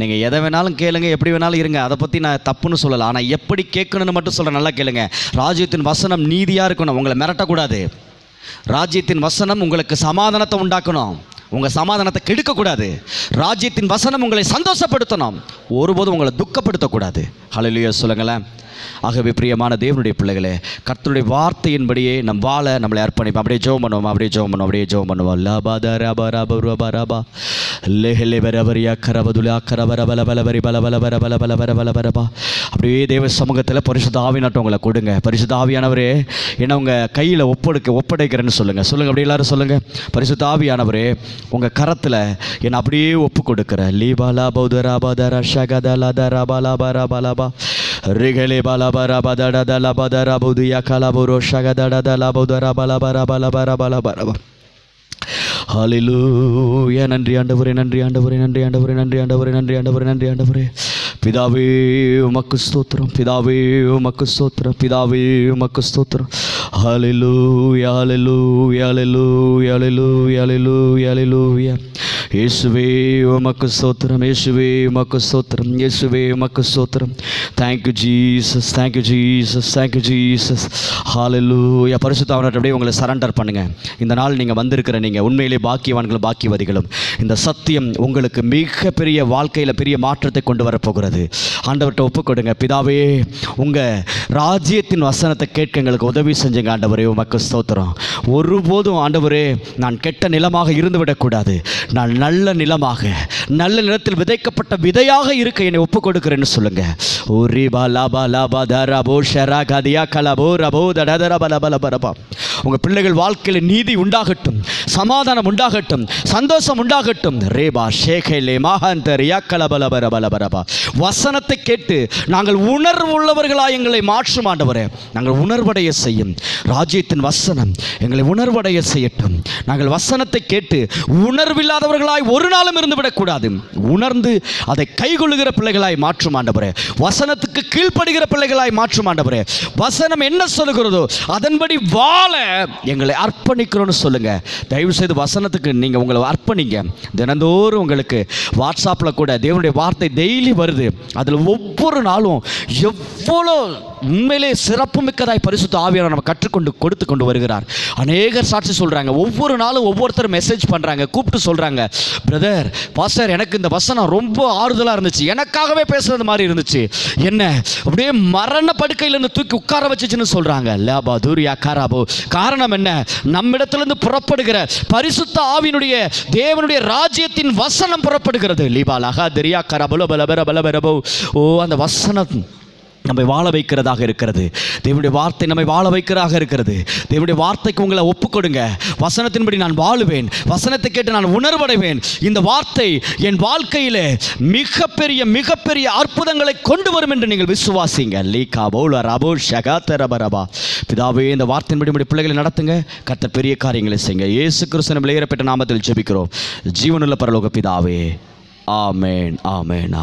நீங்கள் எதை வேணாலும் கேளுங்க, எப்படி வேணாலும் இருங்க, அதை பற்றி நான் தப்புன்னு சொல்லலை. ஆனால் எப்படி கேட்கணுன்னு மட்டும் சொல்கிறேன், நல்லா கேளுங்க. ராஜ்யத்தின் வசனம் நீதியாக இருக்கணும், உங்களை மிரட்டக்கூடாது. ராஜ்யத்தின் வசனம் உங்களுக்கு சமாதானத்தை உண்டாக்கணும், உங்கள் சமாதானத்தை கெடுக்கக்கூடாது. ராஜ்யத்தின் வசனம் உங்களை சந்தோஷப்படுத்தணும், ஒருபோதும் உங்களை துக்கப்படுத்தக்கூடாது. ஹல்லேலூயா சொல்லுங்களேன். ஆகவே பிரியமான தேவனுடைய பிள்ளைகளே, கர்த்தருடைய வார்த்தையின்படியே நம் வாழ நம்மளை அர்ப்பணிப்போம். அப்படியே ஜெபம் பண்ணுவோம். லபாத ரபா ரபா ரபா ரபா லேஹலே வரவரியா கரவதுலா கரவரபலபலபரி பலபலபரபலபலபரபலபரபா. அப்படியே தேவ சமூகத்தில் பரிசுத்த ஆவியானவரை உங்களை கொடுங்க. பரிசுத்த ஆவியானவரே, என்ன உங்கள் கையில் ஒப்படைக்கிறேன்னு சொல்லுங்கள். அப்படியே எல்லாரும் சொல்லுங்கள். பரிசுத்த ஆவியானவரே, உங்கள் கரத்தில் என்னை அப்படியே ஒப்பு கொடுக்குறேன். லீபாலா பௌதராபாதரா ஷகதலாதராபாலாபராபாலாபா ரிகலே பாலாபராபாதடதலபதரபுதியா கலபுரோ ஷகதடதலபதரபலபரபலபரபலபரபா. ஹல்லேலூயா. நன்றி ஆண்டவரே. பிதாவே உமக்கு ஸ்தோத்திரம், பிதாவே உமக்கு ஸ்தோத்திரம், பிதாவே உமக்கு ஸ்தோத்திரம். ஹல்லேலூயா ஹல்லேலூயா ஹல்லேலூயா ஹல்லேலூயா ஹல்லேலூயா ஹல்லேலூயா. இயேசுவே உமக்கு ஸ்தோத்திரம், இயேசுவே உமக்கு ஸ்தோத்திரம், இயேசுவே உமக்கு ஸ்தோத்திரம். Thank you Jesus, thank you Jesus, thank you Jesus. ஹல்லேலூயா. பரிசுத்த ஆவியானவரே அப்படியே உங்களை சரண்டர் பண்ணுங்கள். இந்த நாள் நீங்கள் வந்திருக்கிற நீங்கள் உண்மையிலே பாக்கியவான்களும் பாக்கியவதிகளும். இந்த சத்தியம் உங்களுக்கு மிகப்பெரிய வாழ்க்கையில் பெரிய மாற்றத்தை கொண்டு வரப்போகிறது. ஆண்டவர்கிட்ட ஒப்புக் கொடுங்க. பிதாவே உங்கள் ராஜ்யத்தின் வசனத்தை கேட்க எங்களுக்கு உதவி செஞ்சுங்க ஆண்டவரே. உமக்கு ஸ்தோத்திரம். ஒருபோதும் ஆண்டவரே நான் கெட்ட நிலமாக இருந்து விடக்கூடாது. நான் நல்ல நிலமாக, நல்ல நிலத்தில் விதைக்கப்பட்ட விதையாக இருக்க என்னை ஒப்புக் கொடுக்கிறேன்னு சொல்லுங்க. உங்கள் பிள்ளைகள் வாழ்க்கையில் நீதி உண்டாகட்டும், சமாதானம் உண்டாகட்டும், சந்தோஷம் உண்டாகட்டும். ரேபா ஷேகேலே மஹந்தரியா கலபலபரபலபரபா. வசனத்தை கேட்டு நாங்கள் உணர்வு உள்ளவர்களாய் எங்களை மாற்றும் ஆண்டவரே. நாங்கள் உணர்வடைய செய்யும் ராஜ்யத்தின் வசனம் எங்களை உணர்வடைய செய்யட்டும். நாங்கள் வசனத்தை கேட்டு உணர்வில்லாதவர்களாய் ஒரு நாளும் இருந்து விடக்கூடாது. உணர்ந்து அதை கைகொள்ளுகிற பிள்ளைகளாய் மாற்றும் ஆண்டவரே. வசனத்துக்கு கீழ்ப்படுகிற பிள்ளைகளாய் மாற்றும் ஆண்டவரே. வசனம் என்ன சொல்லுகிறதோ அதன்படி வாழ எங்களை அர்ப்பணிக்கிறோன்னு சொல்லுங்க. தயவு செய்து வசனத்துக்கு நீங்கள் உங்களை அர்ப்பணிங்க. தினந்தோறும் உங்களுக்கு வாட்ஸ்அப்பில் கூட தேவனுடைய வார்த்தை டெய்லி வருது. அதில் ஒவ்வொரு நாளும் எவ்வளோ உண்மையிலே சிறப்பு மிக்கதாய் பரிசுத்த ஆவியானவர் நம்ம கற்றுக்கொண்டு கொடுத்து கொண்டு வருகிறார். அநேகர் சாட்சி சொல்கிறாங்க. ஒவ்வொரு நாளும் ஒவ்வொருத்தரும் மெசேஜ் பண்ணுறாங்க, கூப்பிட்டு சொல்கிறாங்க, பிரதர் பாஸ்டர் எனக்கு இந்த வசனம் ரொம்ப ஆறுதலாக இருந்துச்சு, எனக்காகவே பேசுகிறது மாதிரி இருந்துச்சு, என்ன அப்படியே மரண படுக்கையிலேருந்து தூக்கி உட்கார வச்சுச்சுன்னு சொல்கிறாங்க. லேபா தூரியா காராபோ. காரணம் என்ன? நம்மிடத்திலிருந்து புறப்படுகிற பரிசுத்த ஆவியினுடைய தேவனுடைய ராஜ்யத்தின் வசனம் புறப்படுகிறது. லீபா லகா தெரியா கரபலோ பலபர பலபரபோ. ஓ, அந்த வசனம் நம்மை வாழ வைக்கிறதாக இருக்கிறது. தேவனுடைய வார்த்தை நம்மை வாழ வைக்கிறதாக இருக்கிறது. தேவனுடைய வார்த்தைக்கு உங்களை ஒப்புக் கொடுங்க. வசனத்தின்படி நான் வாழுவேன், வசனத்தை கேட்டு நான் உணர்வடைவேன். இந்த வார்த்தை என் வாழ்க்கையிலே மிகப்பெரிய மிகப்பெரிய அற்புதங்களை கொண்டு வரும் என்று நீங்கள் விசுவாசிங்க. லீகா பௌல ரபோ ஷகாத்தரபரபா. பிதாவே இந்த வார்த்தையின்படி நம்முடைய பிள்ளைகளை நடத்துங்க. கர்த்தர் பெரிய காரியங்களை செய்யுங்க. இயேசு கிறிஸ்துவின் விலையேறப்பட்ட நாமத்தில் ஜெபிக்கிறோம் ஜீவனுள்ள பரலோக பிதாவே. ஆமென், ஆமென்.